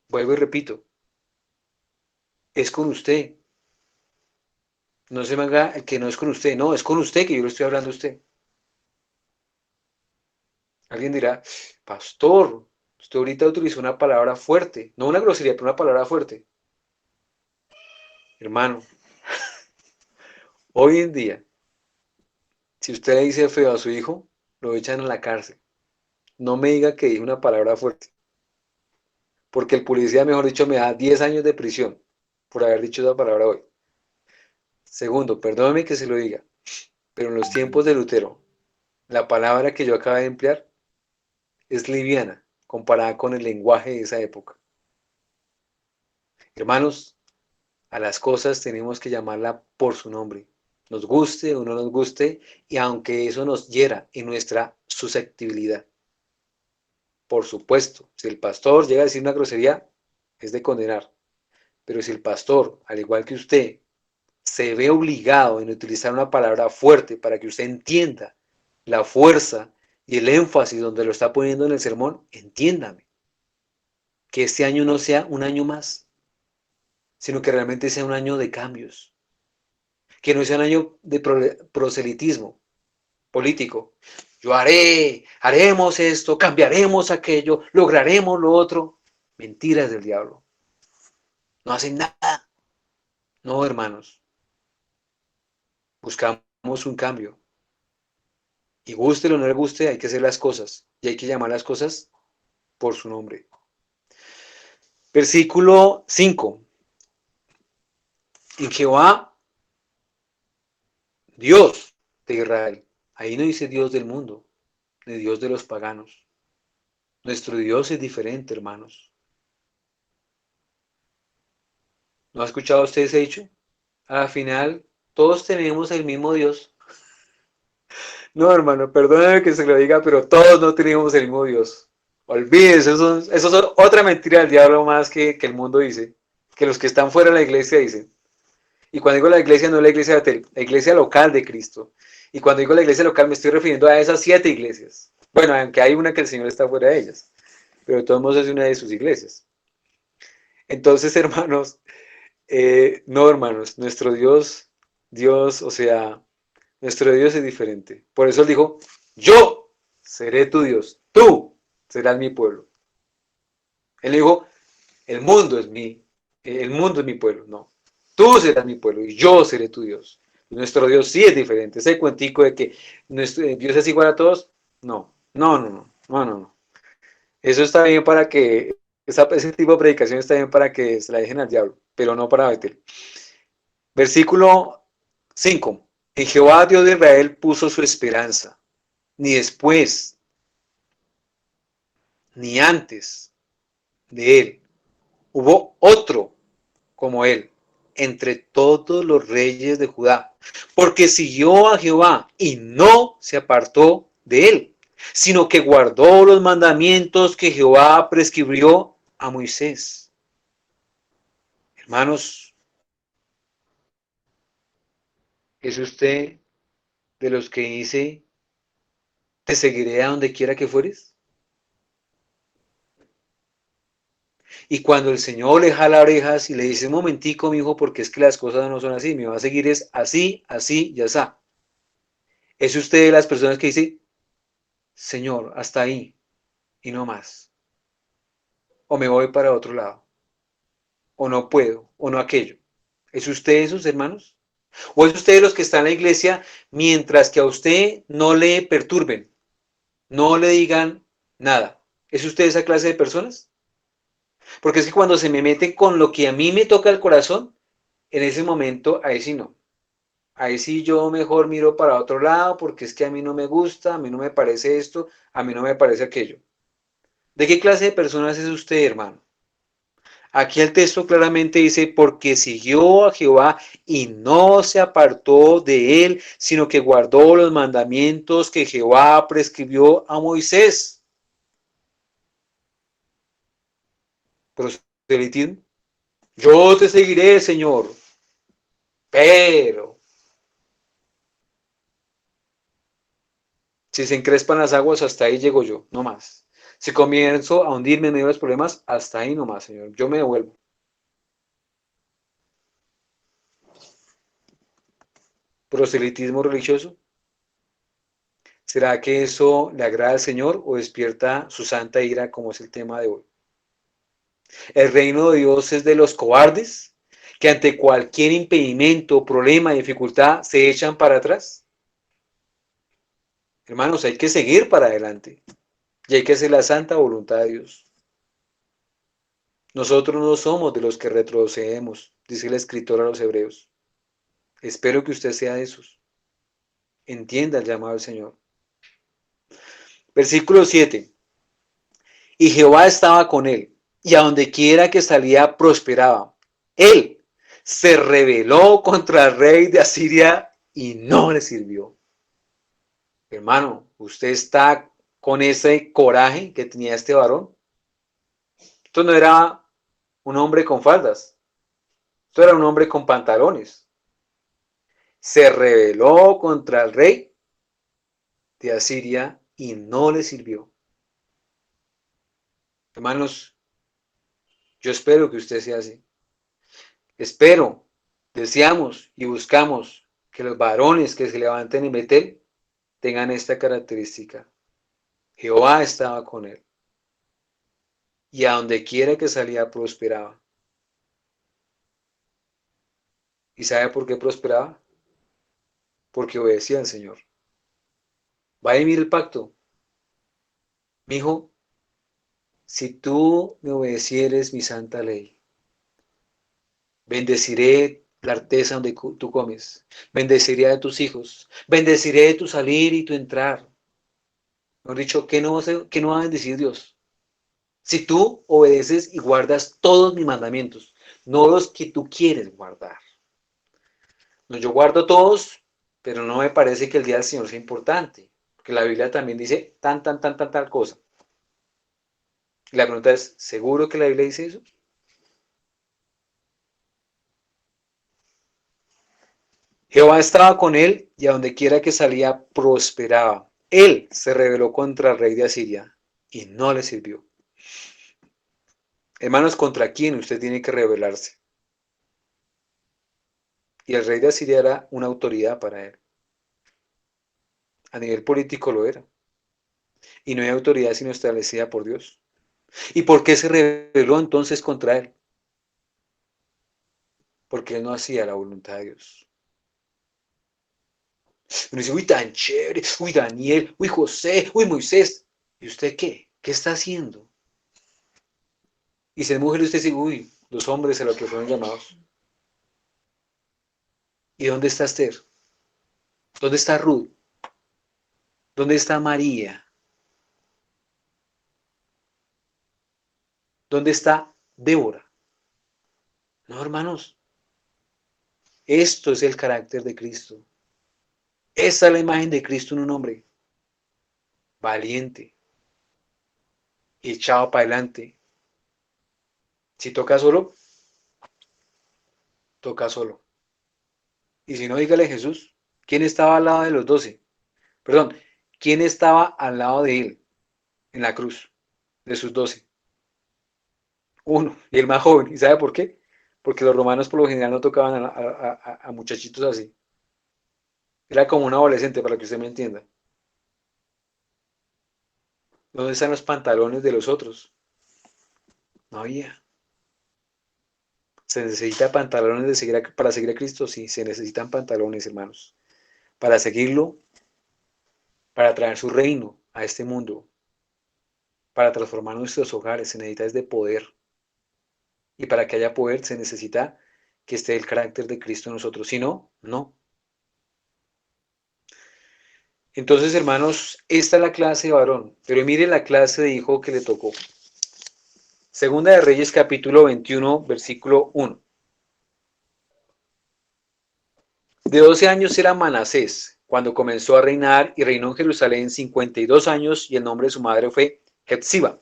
Vuelvo y repito, es con usted. No se me haga que no es con usted, no, es con usted que yo le estoy hablando a usted. Alguien dirá, pastor, usted ahorita utilizó una palabra fuerte, no una grosería, pero una palabra fuerte. Hermano, hoy en día, si usted le dice feo a su hijo, lo echan a la cárcel. No me diga que dije una palabra fuerte, porque el policía, mejor dicho, me da 10 años de prisión por haber dicho esa palabra hoy. Segundo, perdóneme que se lo diga, pero en los tiempos de Lutero, la palabra que yo acabo de emplear es liviana comparada con el lenguaje de esa época. Hermanos, a las cosas tenemos que llamarla por su nombre, nos guste o no nos guste, y aunque eso nos hiera en nuestra susceptibilidad. Por supuesto, si el pastor llega a decir una grosería, es de condenar. Pero si el pastor, al igual que usted, se ve obligado en utilizar una palabra fuerte para que usted entienda la fuerza y el énfasis donde lo está poniendo en el sermón, entiéndame. Que este año no sea un año más, sino que realmente sea un año de cambios. Que no sea un año de proselitismo político. Yo haremos esto, cambiaremos aquello, lograremos lo otro. Mentiras del diablo. No hacen nada. No, hermanos. Buscamos un cambio. Y guste o no le guste, hay que hacer las cosas. Y hay que llamar las cosas por su nombre. Versículo 5. En Jehová, Dios de Israel. Ahí no dice Dios del mundo, ni Dios de los paganos. Nuestro Dios es diferente, hermanos. ¿No ha escuchado usted ese dicho? Al final, todos tenemos el mismo Dios. No, hermano, perdóneme que se lo diga, pero todos no tenemos el mismo Dios. Olvídese, eso son otra mentira del diablo más que el mundo dice, que los que están fuera de la iglesia dicen. Y cuando digo la iglesia, no es la iglesia de Betel, la iglesia local de Cristo. Y cuando digo la iglesia local, me estoy refiriendo a esas 7 iglesias. Bueno, aunque hay una que el Señor está fuera de ellas, pero de todos modos es una de sus iglesias. Entonces, hermanos, no, hermanos, nuestro Dios, o sea, nuestro Dios es diferente. Por eso él dijo, yo seré tu Dios, tú serás mi pueblo. Él dijo, el mundo es mi pueblo. No, tú serás mi pueblo y yo seré tu Dios. Nuestro Dios sí es diferente. Ese cuentico de que nuestro Dios es igual a todos, no, no, no, no, no, no, no. Eso está bien para que, ese tipo de predicación está bien para que se la dejen al diablo, pero no para Betel. Versículo 5. En Jehová Dios de Israel puso su esperanza, ni después, ni antes de él hubo otro como él, entre todos los reyes de Judá, porque siguió a Jehová y no se apartó de él, sino que guardó los mandamientos que Jehová prescribió a Moisés. Hermanos, ¿es usted de los que dice, te seguiré a donde quiera que fueres? Y cuando el Señor le jala orejas y le dice, un momentico, mi hijo, porque es que las cosas no son así, me va a seguir es así, así y así. ¿Es usted de las personas que dice, Señor, hasta ahí y no más? O me voy para otro lado, o no puedo, o no aquello. ¿Es usted de esos hermanos? ¿O es usted de los que están en la iglesia mientras que a usted no le perturben, no le digan nada? ¿Es usted esa clase de personas? Porque es que cuando se me meten con lo que a mí me toca el corazón, en ese momento, ahí sí no. Ahí sí yo mejor miro para otro lado porque es que a mí no me gusta, a mí no me parece esto, a mí no me parece aquello. ¿De qué clase de personas es usted, hermano? Aquí el texto claramente dice, porque siguió a Jehová y no se apartó de él, sino que guardó los mandamientos que Jehová prescribió a Moisés. Proselitismo. Yo te seguiré, Señor, pero si se encrespan las aguas, hasta ahí llego yo, no más. Si comienzo a hundirme en medio de los problemas, hasta ahí nomás, Señor. Yo me devuelvo. Proselitismo religioso. ¿Será que eso le agrada al Señor o despierta su santa ira, como es el tema de hoy? El reino de Dios es de los cobardes, que ante cualquier impedimento, problema, dificultad, se echan para atrás. Hermanos, hay que seguir para adelante y hay que hacer la santa voluntad de Dios. Nosotros no somos de los que retrocedemos, dice el escritor a los hebreos. Espero que usted sea de esos. Entienda el llamado del Señor. Versículo 7. Y Jehová estaba con él, y a donde quiera que salía prosperaba. Él se rebeló contra el rey de Asiria y no le sirvió. Hermano, ¿usted está con ese coraje que tenía este varón? Esto no era un hombre con faldas, esto era un hombre con pantalones. Se rebeló contra el rey de Asiria y no le sirvió. Hermanos, yo espero que usted sea así. Espero, deseamos y buscamos que los varones que se levanten en Betel tengan esta característica. Jehová estaba con él y a donde quiera que salía prosperaba. ¿Y sabe por qué prosperaba? Porque obedecía al Señor. Va a mira el pacto. Mi hijo, si tú me obedecieres mi santa ley, bendeciré la arteza donde tú comes, bendeciré a tus hijos, bendeciré tu salir y tu entrar. Mejor dicho, ¿qué no va a bendecir Dios? Si tú obedeces y guardas todos mis mandamientos, no los que tú quieres guardar. No, yo guardo todos, pero no me parece que el día del Señor sea importante, porque la Biblia también dice tal cosa. Y la pregunta es, ¿seguro que la Biblia dice eso? Jehová estaba con él y a donde quiera que salía prosperaba. Él se rebeló contra el rey de Asiria y no le sirvió. Hermanos, ¿contra quién usted tiene que rebelarse? Y el rey de Asiria era una autoridad para él. A nivel político lo era. Y no hay autoridad sino establecida por Dios. ¿Y por qué se rebeló entonces contra él? Porque él no hacía la voluntad de Dios. Uno dice, uy, tan chévere, uy, Daniel, uy, José, uy, Moisés. ¿Y usted qué? ¿Qué está haciendo? Y si es mujer, usted dice, uy, los hombres a los que fueron llamados. ¿Y dónde está Esther? ¿Dónde está Ruth? ¿Dónde está María? ¿Dónde está Débora? No, hermanos. Esto es el carácter de Cristo. Esta es la imagen de Cristo en un hombre valiente, echado para adelante. Si toca solo, toca solo. Y si no, dígale Jesús, ¿quién estaba al lado de los 12? Perdón, ¿quién estaba al lado de él en la cruz, de sus 12? Uno, y el más joven. ¿Y sabe por qué? Porque los romanos por lo general no tocaban a muchachitos así. Era como un adolescente, para que usted me entienda. ¿Dónde están los pantalones de los otros? No había. ¿Se necesita pantalones para seguir a Cristo? Sí, se necesitan pantalones, hermanos. Para seguirlo, para traer su reino a este mundo, para transformar nuestros hogares, se necesita es de poder. Y para que haya poder se necesita que esté el carácter de Cristo en nosotros. Si no, no. Entonces, hermanos, esta es la clase de varón. Pero mire la clase de hijo que le tocó. Segunda de Reyes, capítulo 21, versículo 1. De 12 años era Manasés cuando comenzó a reinar y reinó en Jerusalén 52 años y el nombre de su madre fue Hepsiba.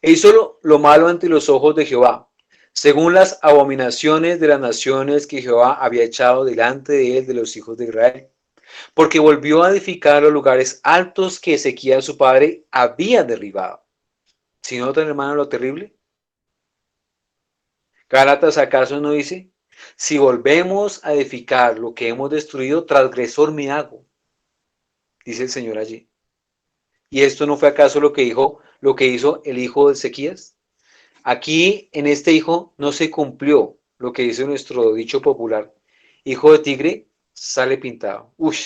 E hizo lo malo ante los ojos de Jehová, según las abominaciones de las naciones que Jehová había echado delante de él de los hijos de Israel, porque volvió a edificar los lugares altos que Ezequías su padre había derribado. ¿Si notan, hermano, lo terrible? Gálatas, ¿acaso no dice? Si volvemos a edificar lo que hemos destruido, transgresor me hago, dice el Señor allí. ¿Y esto no fue acaso lo que hizo el hijo de Ezequías? Aquí en este hijo no se cumplió lo que dice nuestro dicho popular. Hijo de tigre sale pintado. Uy,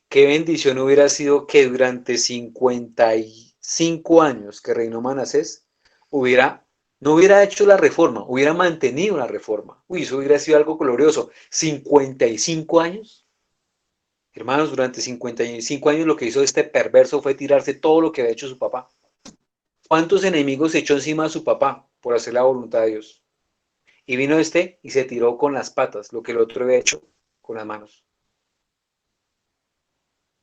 qué bendición hubiera sido que durante 55 años que reinó Manasés no hubiera hecho la reforma, hubiera mantenido la reforma. Uy, eso hubiera sido algo glorioso. 55 años. Hermanos, durante 55 años lo que hizo este perverso fue tirarse todo lo que había hecho su papá. ¿Cuántos enemigos se echó encima de su papá por hacer la voluntad de Dios? Y vino este y se tiró con las patas, lo que el otro había hecho con las manos.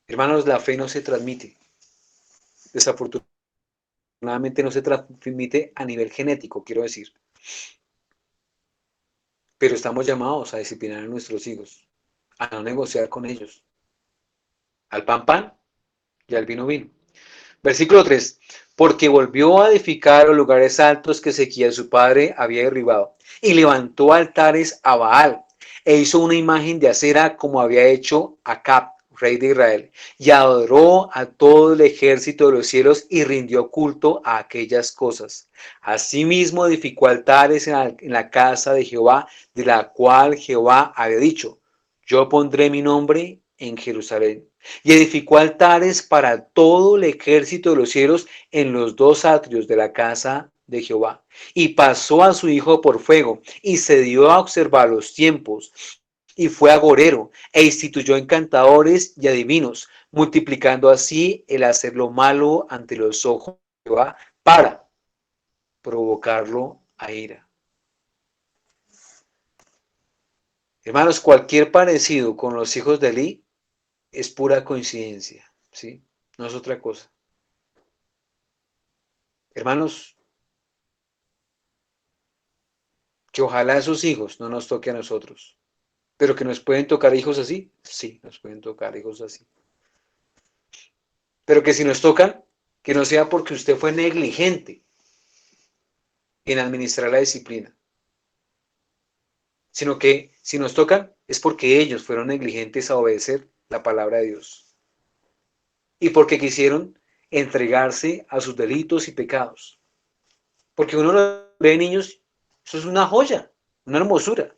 Hermanos, la fe no se transmite. Desafortunadamente no se transmite a nivel genético, quiero decir. Pero estamos llamados a disciplinar a nuestros hijos, a no negociar con ellos. Al pan, pan y al vino, vino. Versículo 3. Porque volvió a edificar los lugares altos que Ezequías su padre había derribado, y levantó altares a Baal, e hizo una imagen de acera como había hecho Acab, rey de Israel, y adoró a todo el ejército de los cielos y rindió culto a aquellas cosas. Asimismo edificó altares en la casa de Jehová, de la cual Jehová había dicho, yo pondré mi nombre en Jerusalén. Y edificó altares para todo el ejército de los cielos en los dos atrios de la casa de Jehová. Y pasó a su hijo por fuego, y se dio a observar los tiempos, y fue agorero, e instituyó encantadores y adivinos, multiplicando así el hacer lo malo ante los ojos de Jehová para provocarlo a ira. Hermanos, cualquier parecido con los hijos de Elí es pura coincidencia, ¿sí? No es otra cosa. Hermanos, que ojalá esos hijos no nos toque a nosotros, pero que nos pueden tocar hijos así, sí, nos pueden tocar hijos así. Pero que si nos tocan, que no sea porque usted fue negligente en administrar la disciplina, sino que si nos tocan es porque ellos fueron negligentes a obedecer la palabra de Dios y porque quisieron entregarse a sus delitos y pecados. Porque uno lo ve, niños, eso es una joya, una hermosura.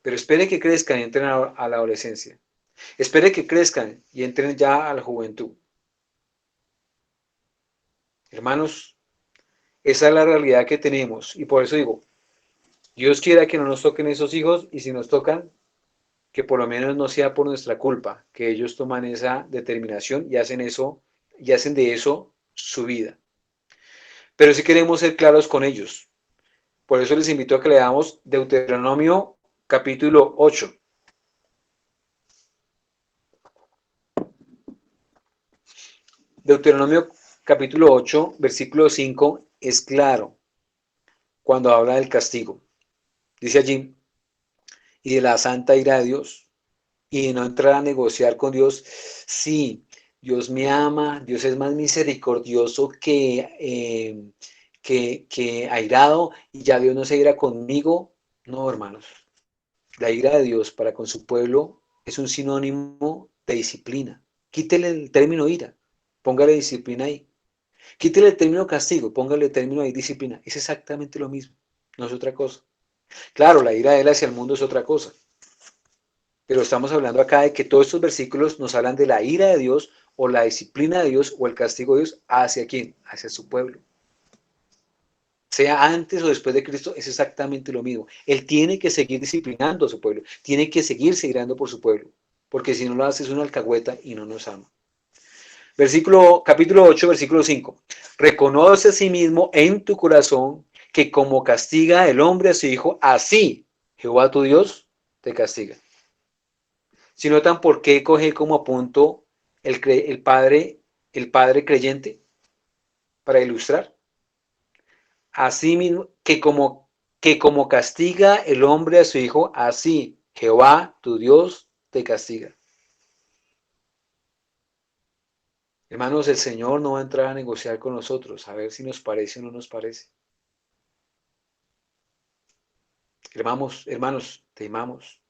Pero espere que crezcan y entren a la adolescencia. Espere que crezcan y entren ya a la juventud. Hermanos, esa es la realidad que tenemos. Y por eso digo, Dios quiera que no nos toquen esos hijos y si nos tocan, que por lo menos no sea por nuestra culpa, que ellos toman esa determinación y hacen eso, y hacen de eso su vida. Pero sí queremos ser claros con ellos. Por eso les invito a que leamos Deuteronomio capítulo 8. Deuteronomio capítulo 8, versículo 5 es claro cuando habla del castigo. Dice allí, y de la santa ira de Dios, y de no entrar a negociar con Dios. Sí, Dios me ama, Dios es más misericordioso que airado, y ya Dios no se ira conmigo. No, hermanos. La ira de Dios para con su pueblo es un sinónimo de disciplina. Quítele el término ira, póngale disciplina ahí. Quítele el término castigo, póngale el término ahí disciplina. Es exactamente lo mismo, no es otra cosa. Claro, la ira de él hacia el mundo es otra cosa, pero estamos hablando acá de que todos estos versículos nos hablan de la ira de Dios o la disciplina de Dios o el castigo de Dios hacia quién, hacia su pueblo. Sea antes o después de Cristo, es exactamente lo mismo. Él tiene que seguir disciplinando a su pueblo, tiene que seguirse irando por su pueblo, porque si no lo hace es una alcahueta y no nos ama. Capítulo 8, versículo 5. Reconoce a sí mismo en tu corazón que como castiga el hombre a su hijo, así Jehová tu Dios te castiga. Si notan por qué coge como punto el padre creyente para ilustrar. Así mismo, que como castiga el hombre a su hijo, así Jehová tu Dios te castiga. Hermanos, el Señor no va a entrar a negociar con nosotros, a ver si nos parece o no nos parece. Hermanos, temamos.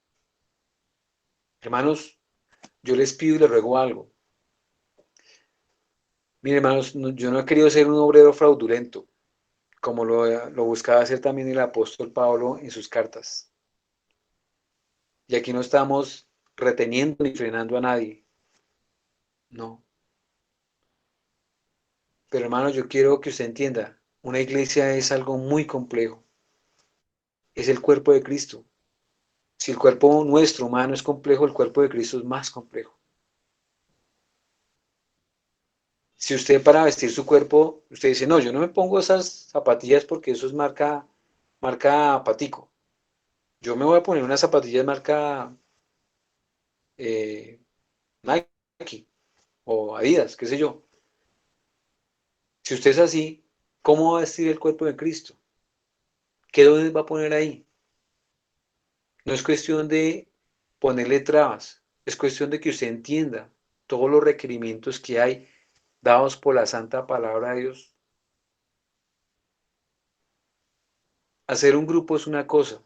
Hermanos, yo les pido y les ruego algo. Miren, hermanos, yo no he querido ser un obrero fraudulento, como lo buscaba hacer también el apóstol Pablo en sus cartas. Y aquí no estamos reteniendo ni frenando a nadie. No. Pero hermano, yo quiero que usted entienda, una iglesia es algo muy complejo. Es el cuerpo de Cristo. Si el cuerpo nuestro humano es complejo, el cuerpo de Cristo es más complejo. Si usted para vestir su cuerpo, usted dice, no, yo no me pongo esas zapatillas porque eso es marca Patico. Yo me voy a poner unas zapatillas marca eh, Nike o Adidas, qué sé yo. Si usted es así, ¿cómo va a vestir el cuerpo de Cristo? ¿Qué dones va a poner ahí? No es cuestión de ponerle trabas, es cuestión de que usted entienda todos los requerimientos que hay dados por la santa palabra de Dios. Hacer un grupo es una cosa,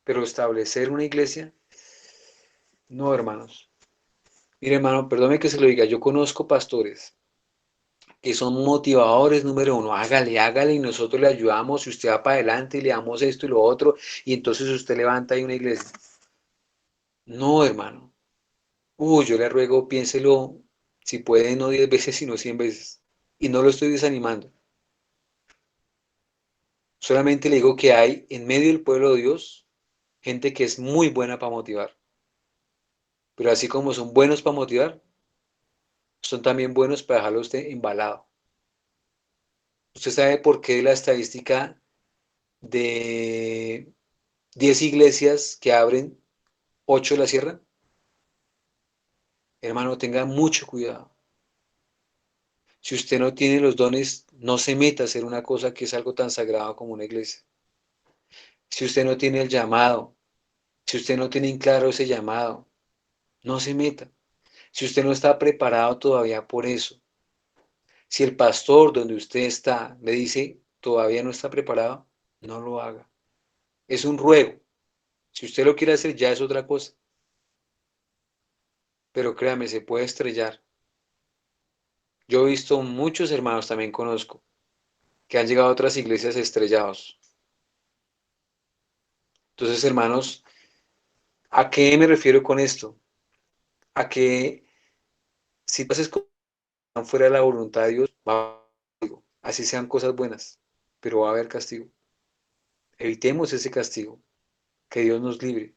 pero establecer una iglesia, no, hermanos. Mire, hermano, perdóneme que se lo diga, yo conozco pastores que son motivadores número uno, hágale, y nosotros le ayudamos, y usted va para adelante y le damos esto y lo otro, y entonces usted levanta ahí una iglesia. No, hermano. Yo le ruego, piénselo, si puede, no 10 veces, sino 100 veces. Y no lo estoy desanimando. Solamente le digo que hay en medio del pueblo de Dios gente que es muy buena para motivar. Pero así como son buenos para motivar, son también buenos para dejarlo a usted embalado. ¿Usted sabe por qué la estadística de 10 iglesias que abren, 8 la cierran? Hermano, tenga mucho cuidado. Si usted no tiene los dones, no se meta a hacer una cosa que es algo tan sagrado como una iglesia. Si usted no tiene el llamado, si usted no tiene en claro ese llamado, no se meta. Si usted no está preparado todavía por eso, si el pastor donde usted está le dice todavía no está preparado, no lo haga. Es un ruego. Si usted lo quiere hacer ya es otra cosa. Pero créame, se puede estrellar. Yo he visto muchos hermanos, también conozco, que han llegado a otras iglesias estrellados. Entonces, hermanos, ¿a qué me refiero con esto? A que si tú haces cosas fuera de la voluntad de Dios, va a haber castigo. Así sean cosas buenas, pero va a haber castigo. Evitemos ese castigo. Que Dios nos libre.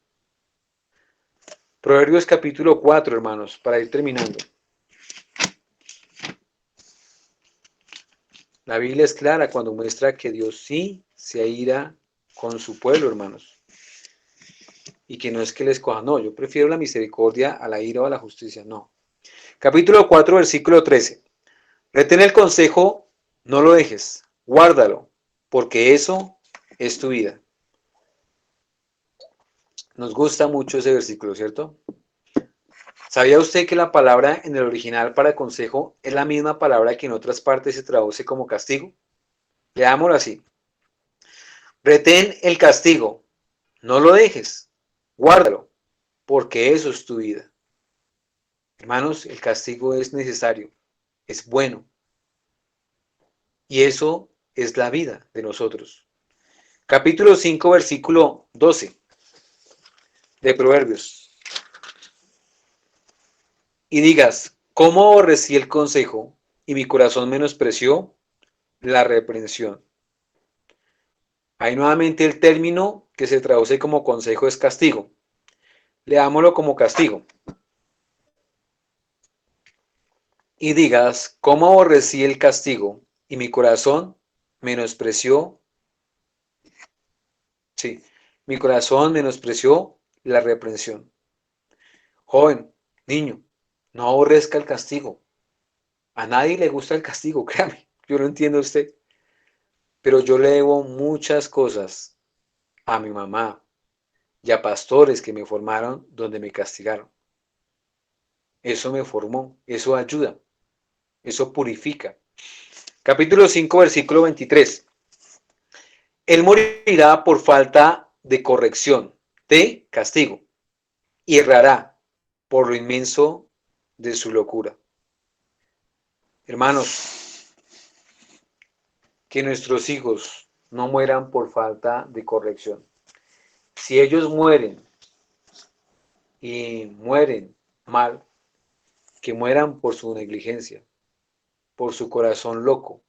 Proverbios capítulo 4, hermanos, para ir terminando. La Biblia es clara cuando muestra que Dios sí se aira con su pueblo, hermanos. y que no es que les coja, no, yo prefiero la misericordia a la ira o a la justicia, no. Capítulo 4, versículo 13. Retén el consejo, no lo dejes, guárdalo, porque eso es tu vida. Nos gusta mucho ese versículo, ¿cierto? ¿Sabía usted que la palabra en el original para consejo es la misma palabra que en otras partes se traduce como castigo? Leámoslo así. Retén el castigo, no lo dejes, guárdalo, porque eso es tu vida. Hermanos, el castigo es necesario, es bueno, y eso es la vida de nosotros. Capítulo 5, versículo 12 de Proverbios. Y digas, ¿cómo aborrecí el consejo y mi corazón menospreció la reprensión? Ahí nuevamente el término que se traduce como consejo es castigo. Leámoslo como castigo. Y digas, ¿cómo aborrecí el castigo y mi corazón menospreció? Sí, mi corazón menospreció la reprensión. Joven, niño, no aborrezca el castigo. A nadie le gusta el castigo, créame. Yo lo entiendo a usted. Pero yo le debo muchas cosas a mi mamá y a pastores que me formaron donde me castigaron. Eso me formó, eso ayuda, eso purifica. Capítulo 5, versículo 23. Él morirá por falta de corrección, de castigo, y errará por lo inmenso de su locura. Hermanos, que nuestros hijos no mueran por falta de corrección. Si ellos mueren y mueren mal, que mueran por su negligencia, por su corazón loco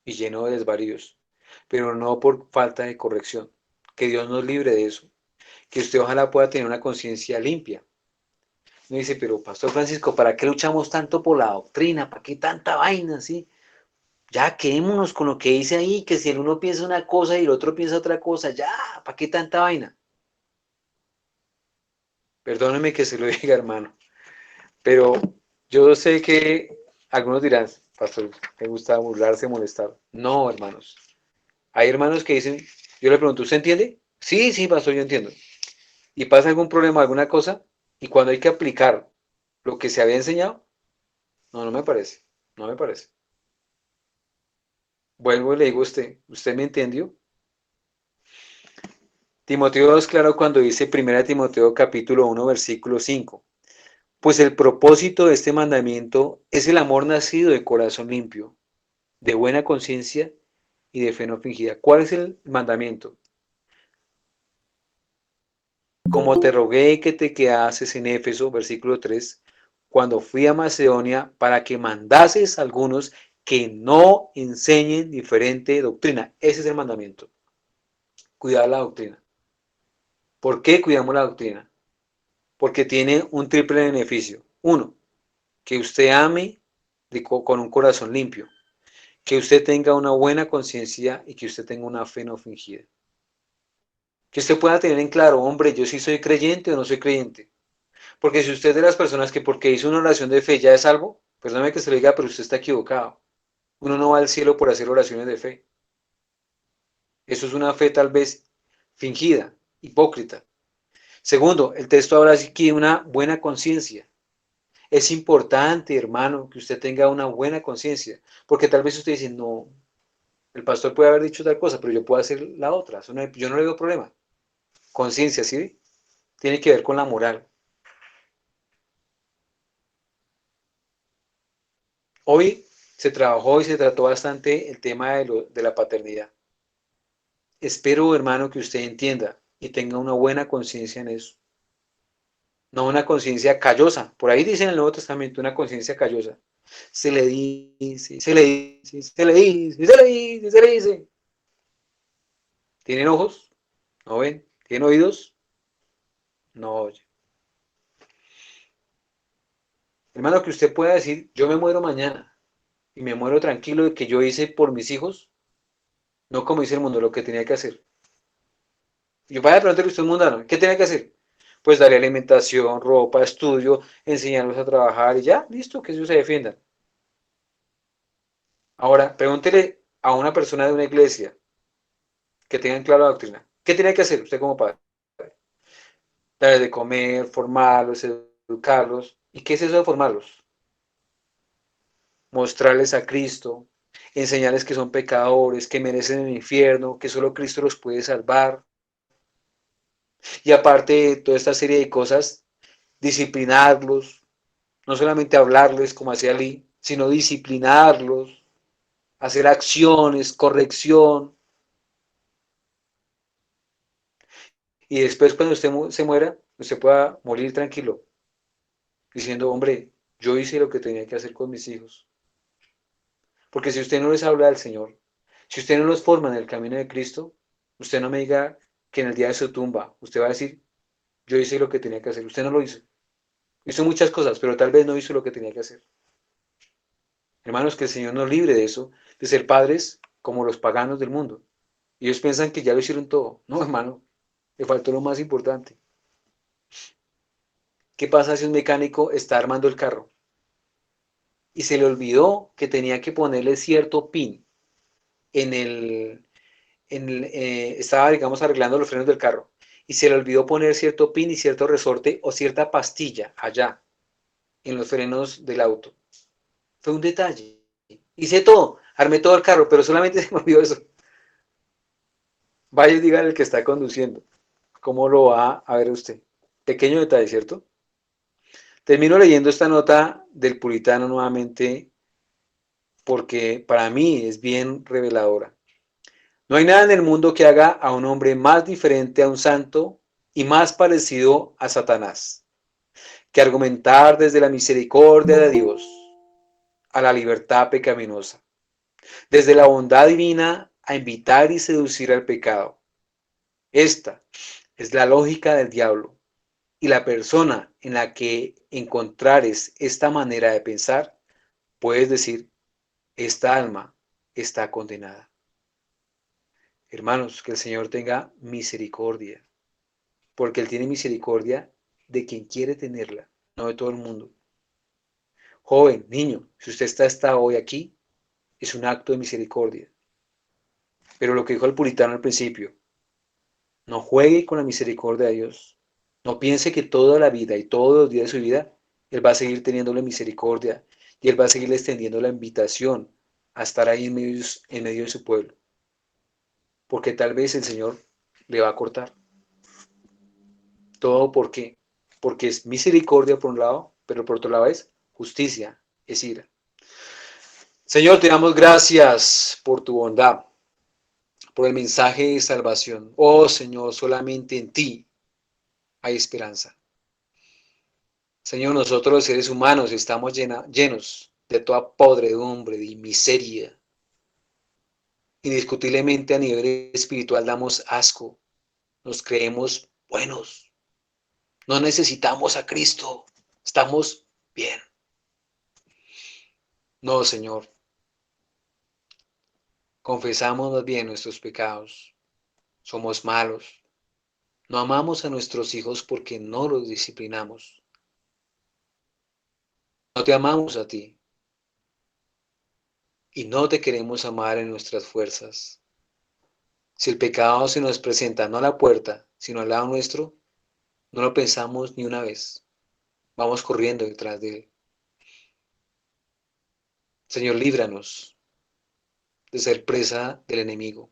y lleno de desvaríos, pero no por falta de corrección. Que Dios nos libre de eso. Que usted ojalá pueda tener una conciencia limpia. Me dice, pero Pastor Francisco, ¿para qué luchamos tanto por la doctrina? ¿Para qué tanta vaina? ¿Sí? Ya quedémonos con lo que dice ahí, que si el uno piensa una cosa y el otro piensa otra cosa, ya, ¿para qué tanta vaina? Perdóneme que se lo diga, hermano, pero yo sé que algunos dirán, Pastor, me gusta burlarse, molestar. No, hermanos. Hay hermanos que dicen, yo le pregunto, ¿usted entiende? Sí, sí, Pastor, yo entiendo. Y pasa algún problema, alguna cosa, y cuando hay que aplicar lo que se había enseñado, no, no me parece, no me parece. Vuelvo y le digo a usted, ¿usted me entendió? Timoteo es claro cuando dice 1 Timoteo capítulo 1 versículo 5. Pues el propósito de este mandamiento es el amor nacido de corazón limpio, de buena conciencia y de fe no fingida. ¿Cuál es el mandamiento? Como te rogué que te quedases en Éfeso, versículo 3, cuando fui a Macedonia, para que mandases a algunos que no enseñen diferente doctrina. Ese es el mandamiento. Cuidar la doctrina. ¿Por qué cuidamos la doctrina? Porque tiene un triple beneficio. Uno, que usted ame con un corazón limpio, que usted tenga una buena conciencia y que usted tenga una fe no fingida. Que usted pueda tener en claro, hombre, yo sí soy creyente o no soy creyente. Porque si usted es de las personas que porque hizo una oración de fe ya es salvo, perdóname que se lo diga, pero usted está equivocado. Uno no va al cielo por hacer oraciones de fe. Eso es una fe tal vez fingida, hipócrita. Segundo, el texto habla aquí de una buena conciencia. Es importante, hermano, que usted tenga una buena conciencia, porque tal vez usted dice, no, el pastor puede haber dicho tal cosa, pero yo puedo hacer la otra. Yo no le veo problema. Conciencia, ¿sí? Tiene que ver con la moral. Hoy se trabajó y se trató bastante el tema de la paternidad. Espero, hermano, que usted entienda y tenga una buena conciencia en eso. No una conciencia callosa. Por ahí dice en el Nuevo Testamento una conciencia callosa. Se le dice, se le dice, se le dice, se le dice, se le dice. ¿Tienen ojos? ¿No ven? ¿Tienen oídos? No oye. Hermano, que usted pueda decir, yo me muero mañana y me muero tranquilo de que yo hice por mis hijos, no como dice el mundo, lo que tenía que hacer. Yo vaya a preguntarle a usted un mundano, ¿qué tenía que hacer? pues darle alimentación, ropa, estudio, enseñarlos a trabajar y ya, listo, que ellos se defiendan. Ahora, pregúntele a una persona de una iglesia que tenga clara la doctrina. ¿Qué tiene que hacer usted como padre? Darles de comer, formarlos, educarlos. ¿Y qué es eso de formarlos? Mostrarles a Cristo, enseñarles que son pecadores, que merecen el infierno, que solo Cristo los puede salvar. Y aparte de toda esta serie de cosas, disciplinarlos, no solamente hablarles como hacía Ali, sino disciplinarlos, hacer acciones, corrección. Y después cuando usted se muera, usted pueda morir tranquilo, diciendo, hombre, yo hice lo que tenía que hacer con mis hijos. Porque si usted no les habla del Señor, si usted no los forma en el camino de Cristo, usted no me diga que en el día de su tumba, usted va a decir, yo hice lo que tenía que hacer. Usted no lo hizo. Hizo muchas cosas, pero tal vez no hizo lo que tenía que hacer. Hermanos, que el Señor nos libre de eso, de ser padres como los paganos del mundo. Y ellos piensan que ya lo hicieron todo. No, hermano, le faltó lo más importante. ¿Qué pasa si un mecánico está armando el carro y se le olvidó que tenía que ponerle cierto pin en estaba, digamos, arreglando los frenos del carro y se le olvidó poner cierto pin y cierto resorte o cierta pastilla allá en los frenos del auto? Fue un detalle. Hice todo, armé todo el carro, pero solamente se me olvidó eso. Vaya y diga el que está conduciendo. ¿Cómo lo va a ver usted? Pequeño detalle, ¿cierto? Termino leyendo esta nota del puritano nuevamente porque para mí es bien reveladora. No hay nada en el mundo que haga a un hombre más diferente a un santo y más parecido a Satanás que argumentar desde la misericordia de Dios a la libertad pecaminosa, desde la bondad divina a invitar y seducir al pecado. Esta es la lógica del diablo, y la persona en la que encontrares esta manera de pensar, puedes decir, esta alma está condenada. Hermanos, que el Señor tenga misericordia, porque Él tiene misericordia de quien quiere tenerla, no de todo el mundo. Joven, niño, si usted está hasta hoy aquí, es un acto de misericordia. Pero lo que dijo el puritano al principio, no juegue con la misericordia de Dios. No piense que toda la vida y todos los días de su vida Él va a seguir teniéndole misericordia y Él va a seguirle extendiendo la invitación a estar ahí en medio de su pueblo. Porque tal vez el Señor le va a cortar. Todo porque es misericordia por un lado, pero por otro lado es justicia, es ira. Señor, te damos gracias por tu bondad, por el mensaje de salvación. Oh Señor, solamente en ti hay esperanza. Señor, nosotros los seres humanos estamos llenos de toda podredumbre, de miseria. Indiscutiblemente a nivel espiritual damos asco, nos creemos buenos, no necesitamos a Cristo, estamos bien. No, Señor, confesamos más bien nuestros pecados, somos malos, no amamos a nuestros hijos porque no los disciplinamos, no te amamos a ti y no te queremos amar en nuestras fuerzas. Si el pecado se nos presenta no a la puerta, sino al lado nuestro, no lo pensamos ni una vez. Vamos corriendo detrás de él. Señor, líbranos de ser presa del enemigo.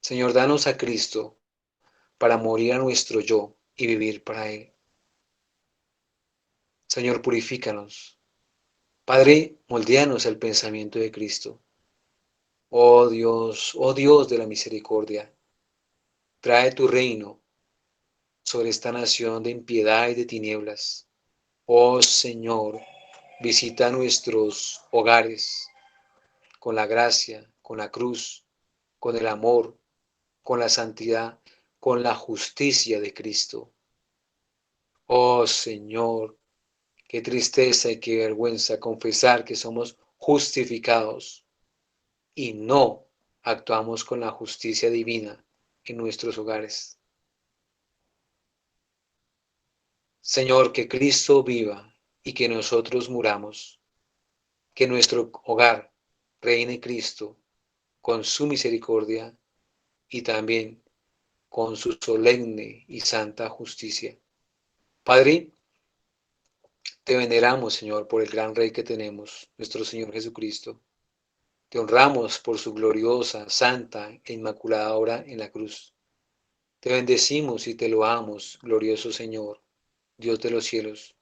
Señor, danos a Cristo para morir a nuestro yo y vivir para él. Señor, purifícanos. Padre, moldéanos el pensamiento de Cristo. Oh Dios de la misericordia, trae tu reino sobre esta nación de impiedad y de tinieblas. Oh Señor, visita nuestros hogares con la gracia, con la cruz, con el amor, con la santidad, con la justicia de Cristo. Oh Señor, qué tristeza y qué vergüenza confesar que somos justificados y no actuamos con la justicia divina en nuestros hogares. Señor, que Cristo viva y que nosotros muramos, que nuestro hogar reine Cristo con su misericordia y también con su solemne y santa justicia. Padre, te veneramos, Señor, por el gran Rey que tenemos, nuestro Señor Jesucristo. Te honramos por su gloriosa, santa e inmaculada obra en la cruz. Te bendecimos y te loamos, glorioso Señor, Dios de los cielos,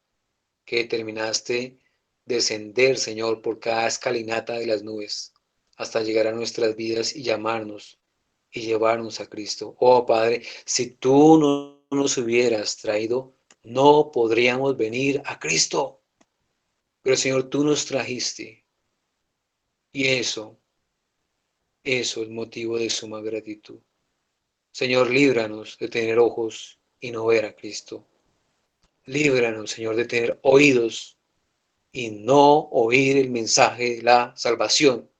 que determinaste descender, Señor, por cada escalinata de las nubes, hasta llegar a nuestras vidas y llamarnos y llevarnos a Cristo. Oh Padre, si tú no nos hubieras traído, no podríamos venir a Cristo. Pero Señor, tú nos trajiste y eso es motivo de suma gratitud. Señor, líbranos de tener ojos y no ver a Cristo. Líbranos, Señor, de tener oídos y no oír el mensaje de la salvación.